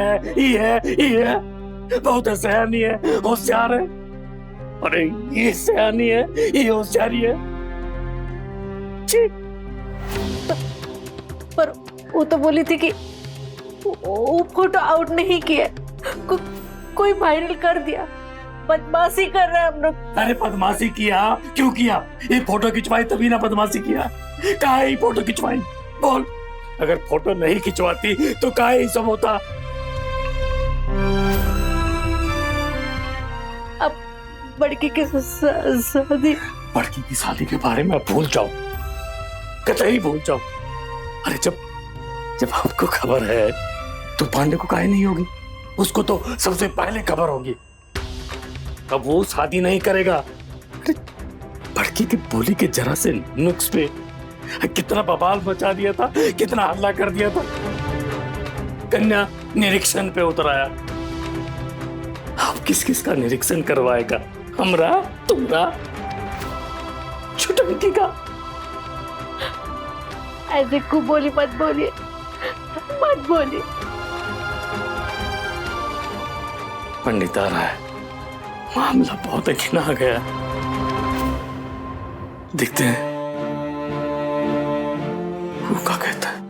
है, बहुत सयानी है, होशियार है। अरे ये सयानी है, ये होशियारी है। पर वो तो बोली थी कि वो फोटो आउट नहीं किया, कोई वायरल कर दिया। बदमाशी कर रहे हैं हम लोग। अरे बदमाशी किया, क्यों किया? ये फोटो खिंचवाई तभी ना बदमाशी किया। काहे ही फोटो खिंचवाई? बोल, अगर फोटो नहीं खिंचवाती तो काहे ही सब होता? अब बड़की की शादी, बड़की की शादी के बारे में भूल जाओ, कतई भूल जाओ। अरे जब हमको खबर है तो पांडे को काहे नहीं होगी? उसको तो सबसे पहले खबर होगी। अब वो शादी नहीं करेगा। अरे बड़की की बोली के जरा से नुक्स पे कितना बवाल मचा दिया था, कितना हल्ला कर दिया था। कन्या निरीक्षण पे उतर आया। अब किस किस का निरीक्षण करवाएगा? हमरा, तुमरा, छुटंकी का? ऐसे कुबोली मत बोलिए, मत बोलिए। पंडित आ रहा है, मामला बहुत घिना गया। देखते हैं वो क्या कहता है।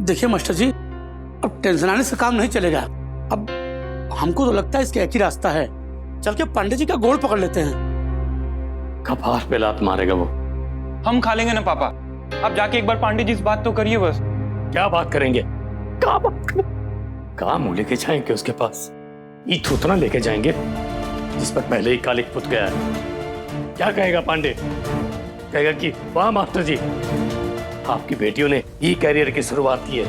देखिए मास्टर जी, अब टेंशन आने से काम नहीं चलेगा। अब हमको तो लगता है इसका एक ही रास्ता है, चल के पांडे जी का गोड़ पकड़ लेते हैं। कपार पे लात मारेगा वो। हम खा लेंगे ना पापा, आप जाके एक बार पांडे जी से बात तो करिए बस। क्या बात करेंगे? क्या बात करें? कहाँ मुंह लेके जाएंगे उसके पास? ये थूथना लेके जाएंगे जिस पर पहले ही कालिक पुत गया है। क्या कहेगा पांडे? कहेगा कि वाह मास्टर जी, आपकी बेटियों ने ये कैरियर की शुरुआत की है।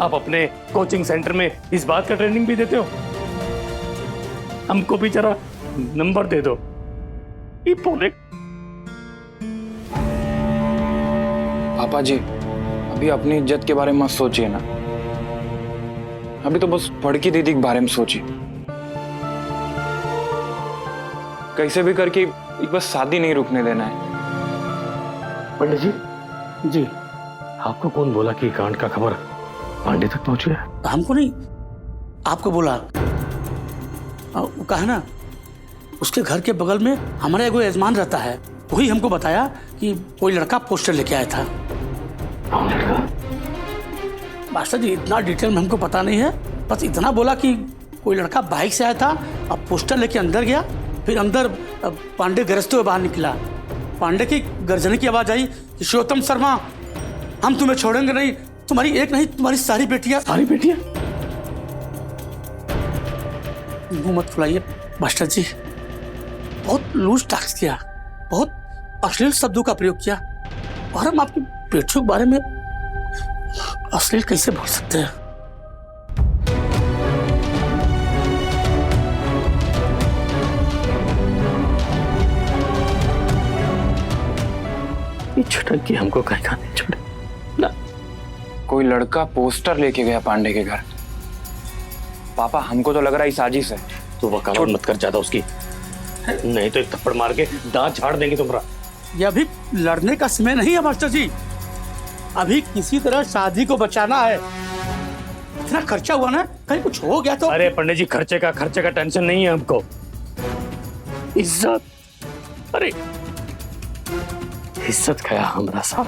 आप अपने कोचिंग सेंटर में इस बात का ट्रेनिंग भी देते हो। हमको भी जरा नंबर दे दो। ये बोले पापा जी, अभी अपनी इज्जत के बारे में मत सोचिए ना, अभी तो बस बड़की दीदी के बारे में सोचिए। कैसे भी करके एक बस शादी नहीं रुकने देना है। पंडित जी, आपको कौन बोला कि कांड का खबर पांडे तक पहुंच गया? हमको नहीं, आपको बोला। वो कहा ना, उसके घर के बगल में हमारा एगो यजमान रहता है, वही हमको बताया कि कोई लड़का पोस्टर लेके आया था। मास्टर जी, इतना डिटेल में हमको पता नहीं है, बस इतना बोला कि कोई लड़का बाइक से आया था और पोस्टर लेके अंदर गया, फिर अंदर पांडे गरजते हुए बाहर निकला। पांडे की गर्जने की आवाज आई कि शिवोत्तम शर्मा, हम तुम्हें छोड़ेंगे नहीं, तुम्हारी एक नहीं तुम्हारी सारी बेटियां। सारी बेटियां? मुंह मत फुलाइए मास्टर जी, बहुत लूज टैक्स किया, बहुत अश्लील शब्दों का प्रयोग किया, और हम आपकी बेटियों के बारे में अश्लील कैसे बोल सकते हैं? ये छुटकी हमको कहीं का नहीं छोड़े ना। कोई लड़का पोस्टर लेके गया पांडे के घर। पापा, हमको तो लग रहा है साजिश है। तो वकालत मत कर ज्यादा उसकी, नहीं तो एक थप्पड़ मार के दांत झाड़ देंगे तुम्हारा। ये अभी लड़ने का समय नहीं है मास्टर जी, अभी किसी तरह शादी को बचाना है। इतना खर्चा हुआ ना, कहीं कुछ हो गया तो। अरे पंडित जी, खर्चे का टेंशन नहीं है हमको। इज्जत, अरे इज्जत गया हमारा साथ।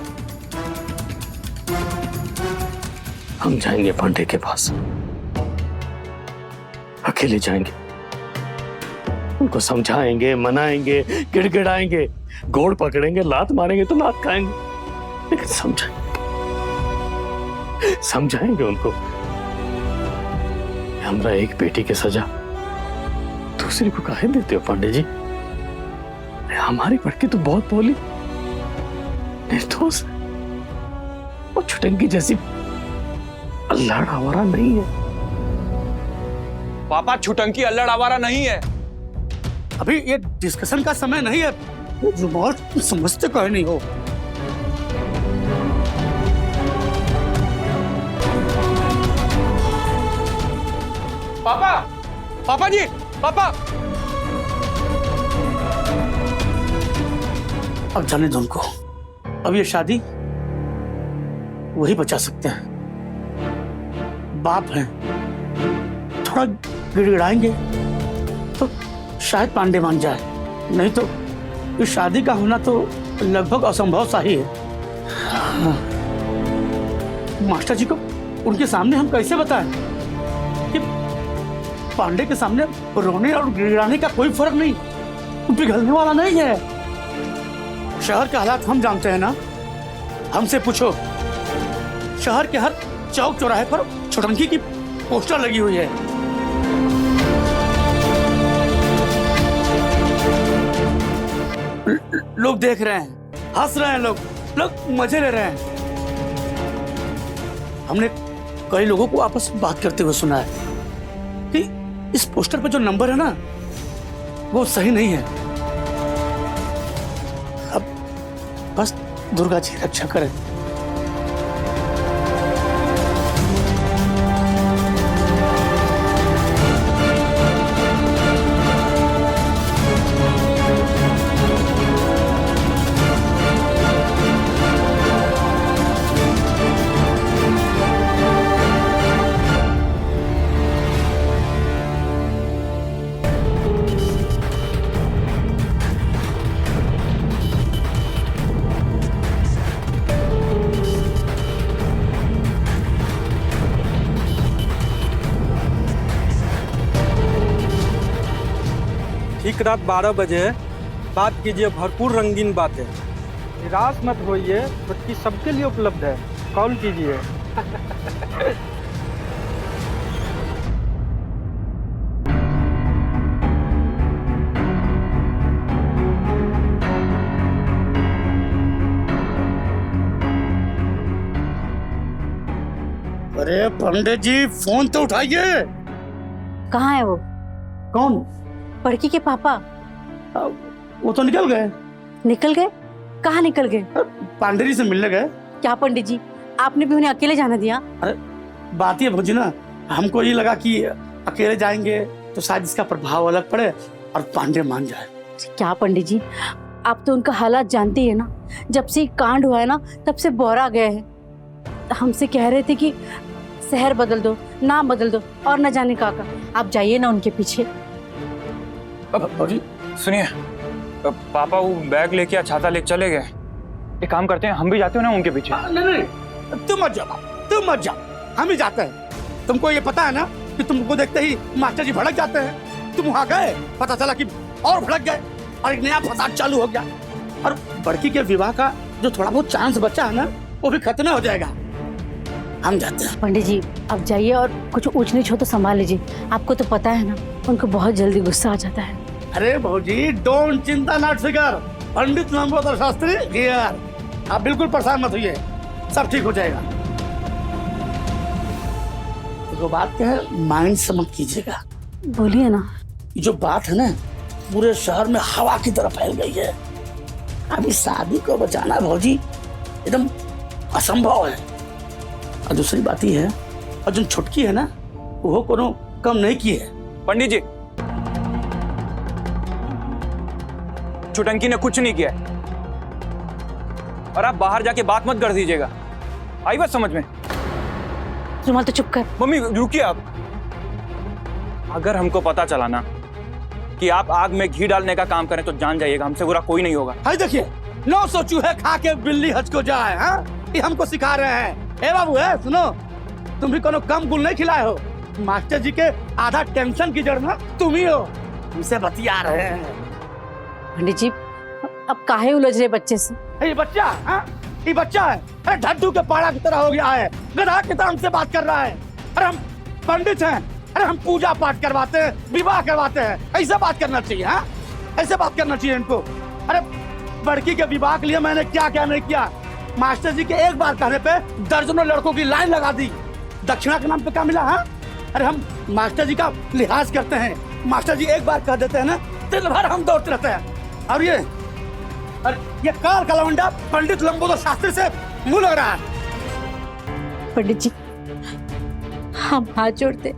हम जाएंगे पांडे के पास, अकेले जाएंगे, उनको समझाएंगे, मनाएंगे, गिड़गिड़ाएंगे, गोड़ पकड़ेंगे, लात मारेंगे तो लात खाएंगे, लेकिन समझाएंगे उनको। हमरा एक बेटी की सजा दूसरी को काहे देते हो पांडे जी? हमारी बड़की तो बहुत बोली, निर्दोष, वो छुटंकी जैसी अल्लाड़ आवारा नहीं है। पापा, छुटंकी अल्लड़ आवारा नहीं है। अभी ये डिस्कशन का समय नहीं है, तुम समझते कहे नहीं हो। पापा, पापा जी, पापा। अब जाने दो उनको, अब ये शादी वही बचा सकते हैं। बाप हैं, थोड़ा गिड़गिड़ाएंगे तो शायद पांडे मान जाए, नहीं तो इस शादी का होना तो लगभग असंभव सा ही है। मास्टर जी को उनके सामने हम कैसे बताएं कि पांडे के सामने रोने और गिड़गिड़ाने का कोई फर्क नहीं, पिघलने वाला नहीं है। शहर के हालात हम जानते हैं ना, हमसे पूछो, शहर के हर चौक चौराहे पर छुटंकी की पोस्टर लगी हुई है। लोग देख रहे हैं, हंस रहे हैं, लोग मजे ले रहे हैं। हमने कई लोगों को आपस में बात करते हुए सुना है कि इस पोस्टर पर जो नंबर है ना, वो सही नहीं है। अब बस दुर्गा जी रक्षा करें। ठीक रात 12 बजे बात कीजिए भरपूर रंगीन बातें। निराश मत होइए, बल्कि सबके लिए उपलब्ध है, कॉल कीजिए। अरे पंडित जी फोन तो उठाइए। कहाँ है वो? कौन? बड़की के पापा। वो तो निकल गए। निकल गए? कहाँ निकल गए? पांडे जी से मिलने गए। क्या पंडित जी, आपने भी उन्हें अकेले जाना दिया? अरे बात ये भौजी ना, हमको ये लगा कि अकेले जाएंगे तो शायद इसका प्रभाव अलग पड़े और पांडे मान जाए। क्या पंडित जी, आप तो उनका हालात जानते ही है ना। जब से कांड हुआ है ना, तब से बोरा गए हैं। हमसे कह रहे थे कि शहर बदल दो, नाम बदल दो, और न जाने का। आप जाइए ना उनके पीछे। सुनिए, पापा वो बैग लेके छाता लेके चले गए। एक काम करते हैं, हम भी जाते हो ना उनके पीछे। नहीं, तुम मत जाओ, हम ही जाते हैं। तुमको ये पता है ना कि तुमको देखते ही मास्टर जी भड़क जाते हैं। तुम वहां गए, पता चला कि और भड़क गए और एक नया फसाद चालू हो गया। और बड़की के विवाह का जो थोड़ा बहुत चांस बचा है ना, वो भी खत्म हो जाएगा। हम जाते हैं। पंडित जी अब जाइए, और कुछ ऊंच नीच हो तो संभाल लीजिए। आपको तो पता है ना, उनको बहुत जल्दी गुस्सा आ जाता है। अरे भौजी डोंट चिंता नॉट फिकर, पंडित लंबोदर शास्त्री हियर। आप बिल्कुल परेशान मत होइए, सब ठीक हो जाएगा। तो बात क्या है, माइंड से मत कीजिएगा। बोलिए ना। जो बात है ना, पूरे शहर में हवा की तरह फैल गई है। अभी शादी को बचाना भौजी एकदम असंभव है। और दूसरी बात ये है, और जो छुटकी है ना, वो कोनो कम नहीं की है। पंडित जी, छुटंकी ने कुछ नहीं किया है, और आप बाहर जाके बात मत कर दीजिएगा। आई बात समझ में? रुमाल तो चुप कर। मम्मी रुकिए आप। अगर हमको पता चला ना कि आप आग में घी डालने का काम करें तो जान जाइएगा, हमसे बुरा कोई नहीं होगा। हाय देखिए, नो सोचू है खा के बिल्ली हज को जाए। हाँ, ये हमको सिखा रहे हैं। ए बाबू है, सुनो, तुम भी कोनो कम गुल नहीं खिलाए हो। मास्टर जी के आधा टेंशन की जड़ ना तुम ही हो। तुमसे बतिया रहे हैं। पंडित जी अब काहे उलझ रहे बच्चे से? ये बच्चा, हाँ ये बच्चा है, अरे ढड्डू के पाड़ा की तरह हो गया है, गधा की तरह हमसे बात कर रहा है। अरे हम पंडित हैं, अरे हम पूजा पाठ करवाते हैं, विवाह करवाते हैं, ऐसे बात करना चाहिए। हाँ, ऐसे बात करना चाहिए इनको। अरे बड़की के विवाह के लिए मैंने क्या क्या नहीं किया। मास्टर जी के एक बार कहने पे दर्जनों लड़कों की लाइन लगा दी। दक्षिणा के नाम पे क्या मिला? हाँ, अरे हम मास्टर जी का लिहाज करते हैं। मास्टर जी एक बार कह देते हैं ना, दिन भर हम दौड़ते रहते हैं। और ये कार का लवंडा पंडित लंबोदर शास्त्री से मुंह लग रहा है। पंडित जी हम हाथ जोड़ते,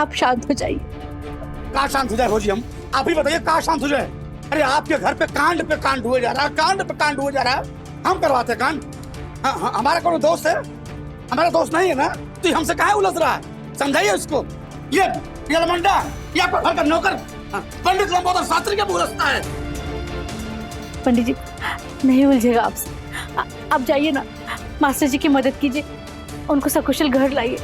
आप शांत हो जाइए। कहाँ शांत हो जाए भौजी? हम आप ही बताइए कहाँ शांत हो जाए? अरे आपके घर पे कांड हुए जा रहा है, कांड पे कांड हुए जा रहा है। हम करवाते कांड? हाँ, हमारा कौन दोस्त है? हमारा दोस्त नहीं है ना, तो ये हमसे काहे उलझ रहा है? समझाइए उसको। ये लवंडा, ये आपका घर का नौकर पंडित लंबोदर शास्त्री के मुंह रखता है। पंडित जी नहीं उलझेगा आपसे, आप जाइए ना, मास्टर जी की मदद कीजिए, उनको सकुशल घर लाइए।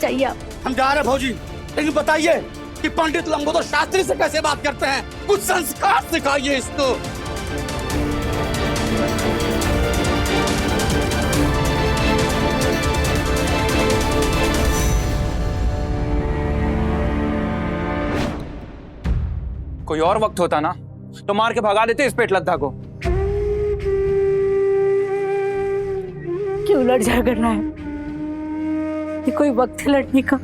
चाहिए आप। हम जा रहे हैं भौजी, लेकिन बताइए कि पंडित लंबोदर शास्त्री से कैसे बात करते हैं? कुछ संस्कार सिखाइए इसको। कोई और वक्त होता ना तो मार के भगा देते इस पेट लद्दा को। क्यों लड़ झगड़ करना है? ये कोई वक्त है लड़ने का?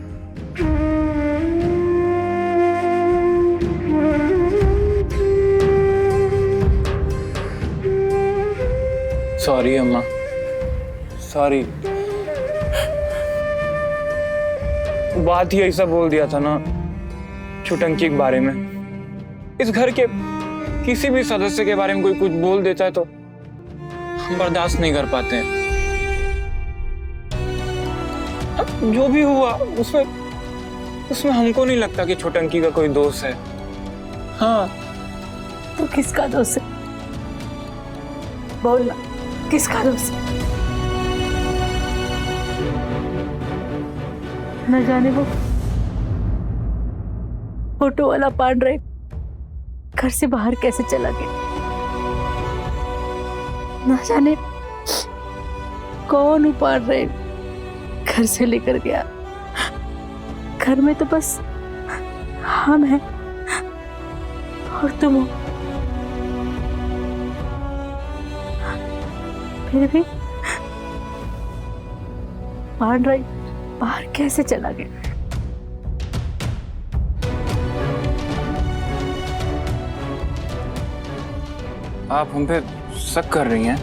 सॉरी अम्मा, सॉरी। बात ही ऐसा बोल दिया था ना छुटंकी के बारे में। इस घर के किसी भी सदस्य के बारे में कोई कुछ बोल देता है तो हम बर्दाश्त नहीं कर पाते हैं। अब जो भी हुआ उसमें हमको नहीं लगता कि छुटंकी का कोई दोष है। हाँ, तो किसका दोष है? बोल ना, किसका दोष है? न जाने वो फोटो वाला पांडे घर से बाहर कैसे चला गया, न जाने कौन पांडे घर से लेकर गया। घर में तो बस हम हैं और तुम हो, फिर भी पांडे बाहर कैसे चला गया? आप हम पे शक कर रही हैं?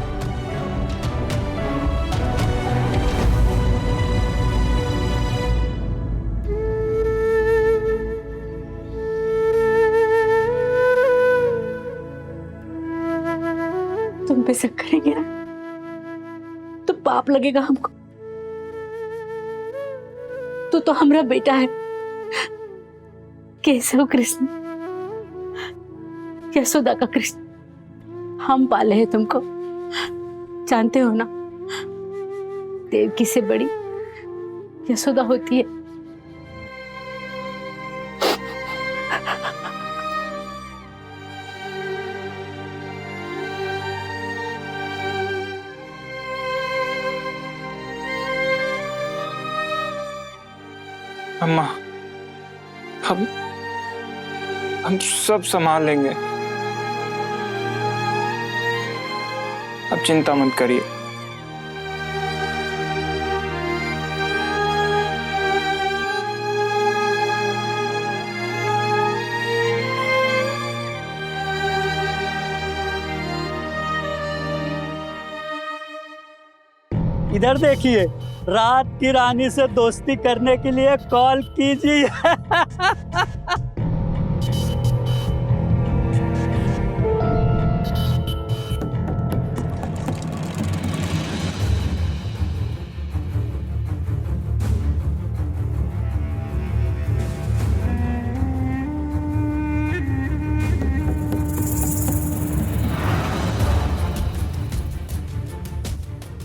तुम पे शक करेंगे ना तो पाप लगेगा हमको। तो हमारा बेटा है, केशव कृष्ण, यशोदा का कृष्ण। हम पाले हैं तुमको, जानते हो ना, देवकी से बड़ी यशोदा होती है। अम्मा, हम सब संभाल लेंगे, अब चिंता मत करिए। इधर देखिए, रात की रानी से दोस्ती करने के लिए कॉल कीजिए।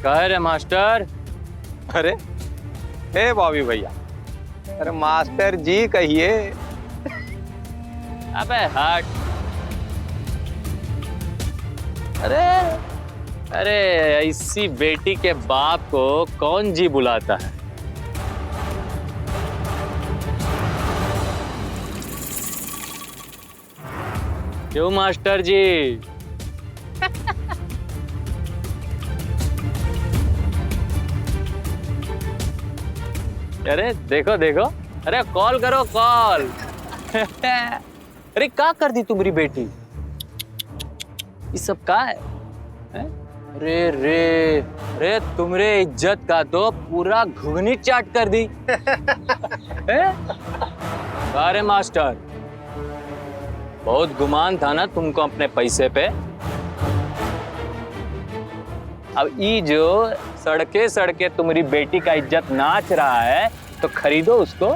कह रहे मास्टर? अरे हे बॉबी भैया, अरे मास्टर जी कहिए। अबे हट। अरे अरे ऐसी बेटी के बाप को कौन जी बुलाता है? क्यों मास्टर जी? अरे देखो देखो, अरे कॉल करो कॉल। अरे क्या कर दी तुम्हारी बेटी? ये सब का है? अरे रे अरे तुमरे इज्जत का तो पूरा घुगनी चाट कर दी। अरे मास्टर, बहुत गुमान था ना तुमको अपने पैसे पे। अब ये जो सड़के सड़के तुम्हारी बेटी का इज्जत नाच रहा है तो खरीदो उसको।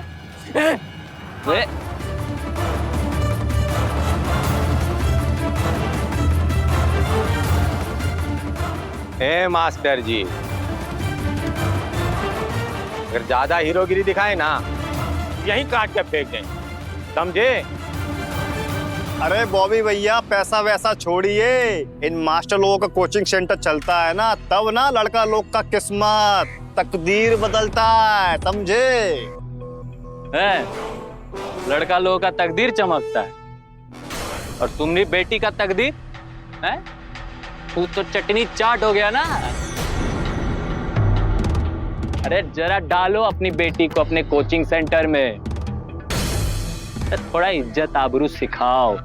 हे मास्टर जी, अगर ज्यादा हीरोगिरी दिखाए ना, यहीं काट के फेंक दें, समझे? अरे बॉबी भैया, पैसा वैसा छोड़िए, इन मास्टर लोगों का कोचिंग सेंटर चलता है ना, तब ना लड़का लोग का किस्मत तकदीर बदलता है, समझे? लड़का लोगों का तकदीर चमकता है और तुमने बेटी का तकदीर है? तू तो चटनी चाट हो गया ना। अरे जरा डालो अपनी बेटी को अपने कोचिंग सेंटर में, थोड़ा इज्जत आबरू सिखाओ।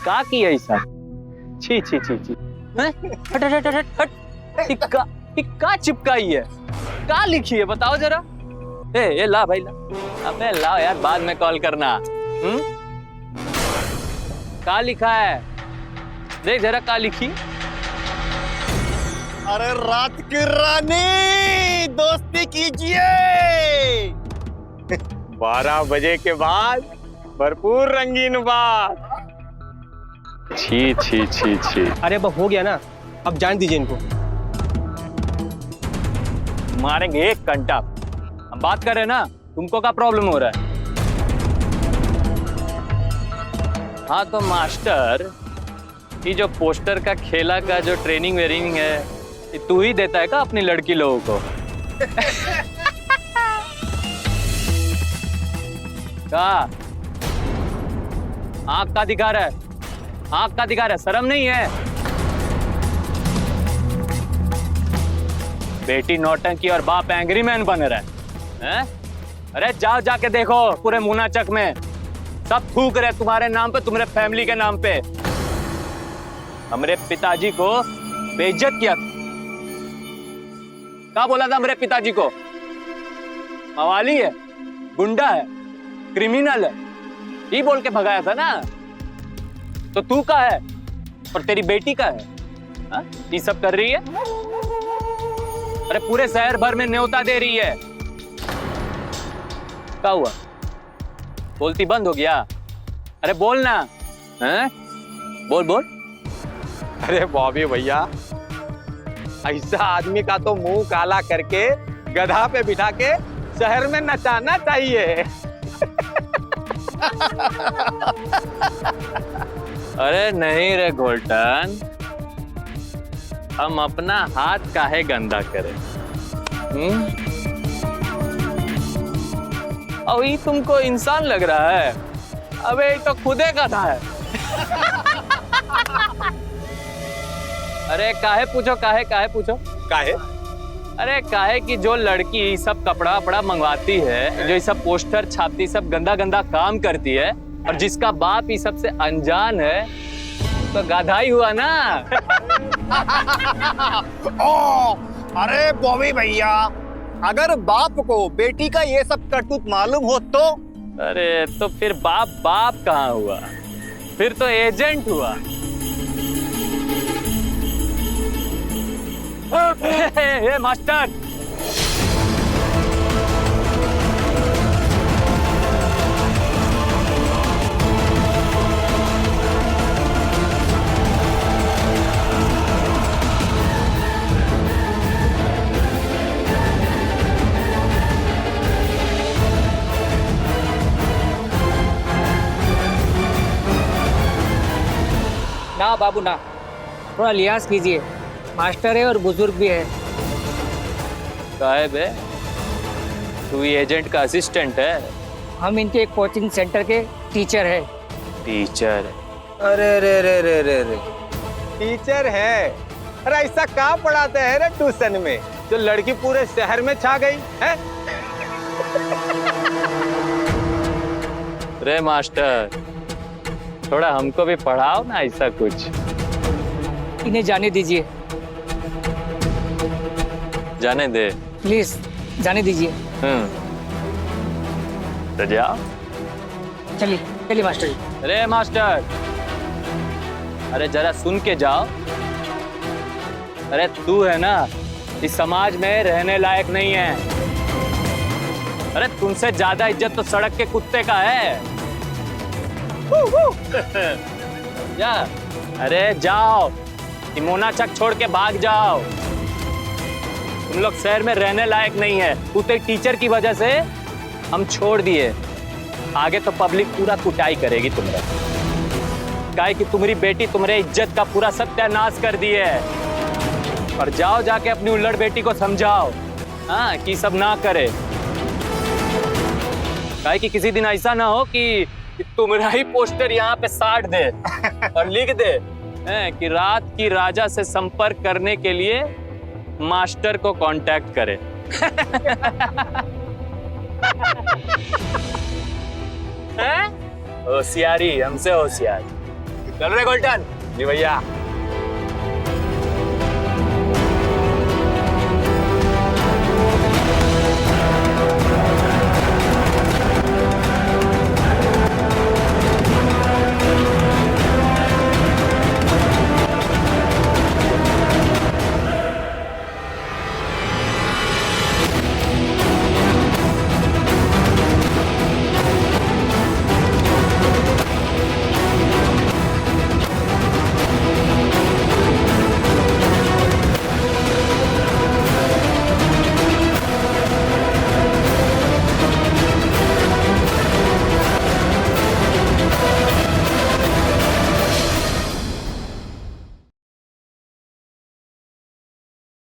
क्या किया ऐसा? छी छी छी छी। हैं? हट हट हट हट हट। टिक्का चिपकाई है, क्या लिखी है बताओ जरा। ए ला भाई ला। अबे ला यार, बाद में कॉल करना। क्या लिखा है देख जरा, क्या लिखी। अरे रात की रानी दोस्ती कीजिए, 12 बजे के बाद भरपूर रंगीन बात। छी छी छी छी। अरे अब हो गया ना, अब जान दीजिए इनको। मारेंगे 1 घंटा। हम बात कर रहे हैं ना, तुमको क्या प्रॉब्लम हो रहा है। हाँ तो मास्टर, ये जो पोस्टर का खेला का जो ट्रेनिंग वेनिंग है, ये तू ही देता है क्या अपनी लड़की लोगों को। क्या आंख का दिखा रहा है, आंख का दिखा रहा है, शर्म नहीं है। बेटी नौटंकी और बाप एंग्री मैन बन रहा है। अरे जाओ जाके देखो, पूरे मुनाचक में सब थूक रहे तुम्हारे नाम पे, तुम्हारे फैमिली के नाम पे। हमारे पिताजी को बेइज्जत किया, क्या बोला था हमारे पिताजी को, मवाली है, गुंडा है, क्रिमिनल है, ये बोल के भगाया था ना। तो तू का है और तेरी बेटी का है, हा? ये सब कर रही है। अरे पूरे शहर भर में न्योता दे रही है। क्या हुआ, बोलती बंद हो गया। अरे बोल ना, हैं? बोल बोल। अरे बॉबी भैया, ऐसा आदमी का तो मुंह काला करके गधा पे बिठा के शहर में नचाना चाहिए। अरे नहीं रे गोल्टन, हम अपना हाथ काहे गंदा करें। और ये तुमको इंसान लग रहा है, अबे ये तो खुदे गधा है। अरे काहे पूछो, काहे पूछो, काहे? अरे काहे कि जो लड़की सब कपड़ा वपड़ा मंगवाती है, जो ये सब पोस्टर छापती, सब गंदा गंदा काम करती है, और जिसका बाप ये सबसे अनजान है, तो गाधा ही हुआ ना। ओ, अरे बॉबी भैया, अगर बाप को बेटी का ये सब करतूत मालूम हो तो? अरे तो फिर बाप कहाँ हुआ, फिर तो एजेंट हुआ। हे मास्टर, ना बाबू ना, थोड़ा लिहाज कीजिए, मास्टर है और बुजुर्ग भी है। काहे बे, तू ये एजेंट का असिस्टेंट है? हम इनके एक कोचिंग सेंटर के टीचर है। टीचर? अरे रे रे रे रे रे, टीचर है? अरे ऐसा कहाँ पढ़ाते हैं रे ट्यूशन में, जो लड़की पूरे शहर में छा गई है? रे मास्टर, थोड़ा हमको भी पढ़ाओ ना ऐसा कुछ। इन्हें जाने दीजिए, जाने दे प्लीज, जाने दीजिए। तो जाओ, चलिए चलिए मास्टर जी। अरे मास्टर, अरे जरा सुन के जाओ। अरे तू है ना, इस समाज में रहने लायक नहीं है। अरे तुमसे ज्यादा इज्जत तो सड़क के कुत्ते का है। जा, अरे जाओ, मोनाचक छोड़ के भाग जाओ। तुम लोग शहर में रहने लायक नहीं है। तू तो टीचर की वजह से हम छोड़ दिए, आगे तो पब्लिक पूरा कुटाई करेगी तुम्हारा। काहे कि तुम्हारी बेटी तुम्हारे इज्जत का पूरा सत्यानाश कर दी है। और जाओ जाके अपनी उल्लड़ बेटी को समझाओ, हाँ, कि सब ना करे। काहे कि किसी दिन ऐसा ना हो कि तुम्हारा ही पोस्टर यहाँ पे साट दे और लिख दे कि रात की राजा से संपर्क करने के लिए मास्टर को कांटेक्ट करे। होशियारी, हमसे होशियारी। चल रे गोल्टन। जी भैया।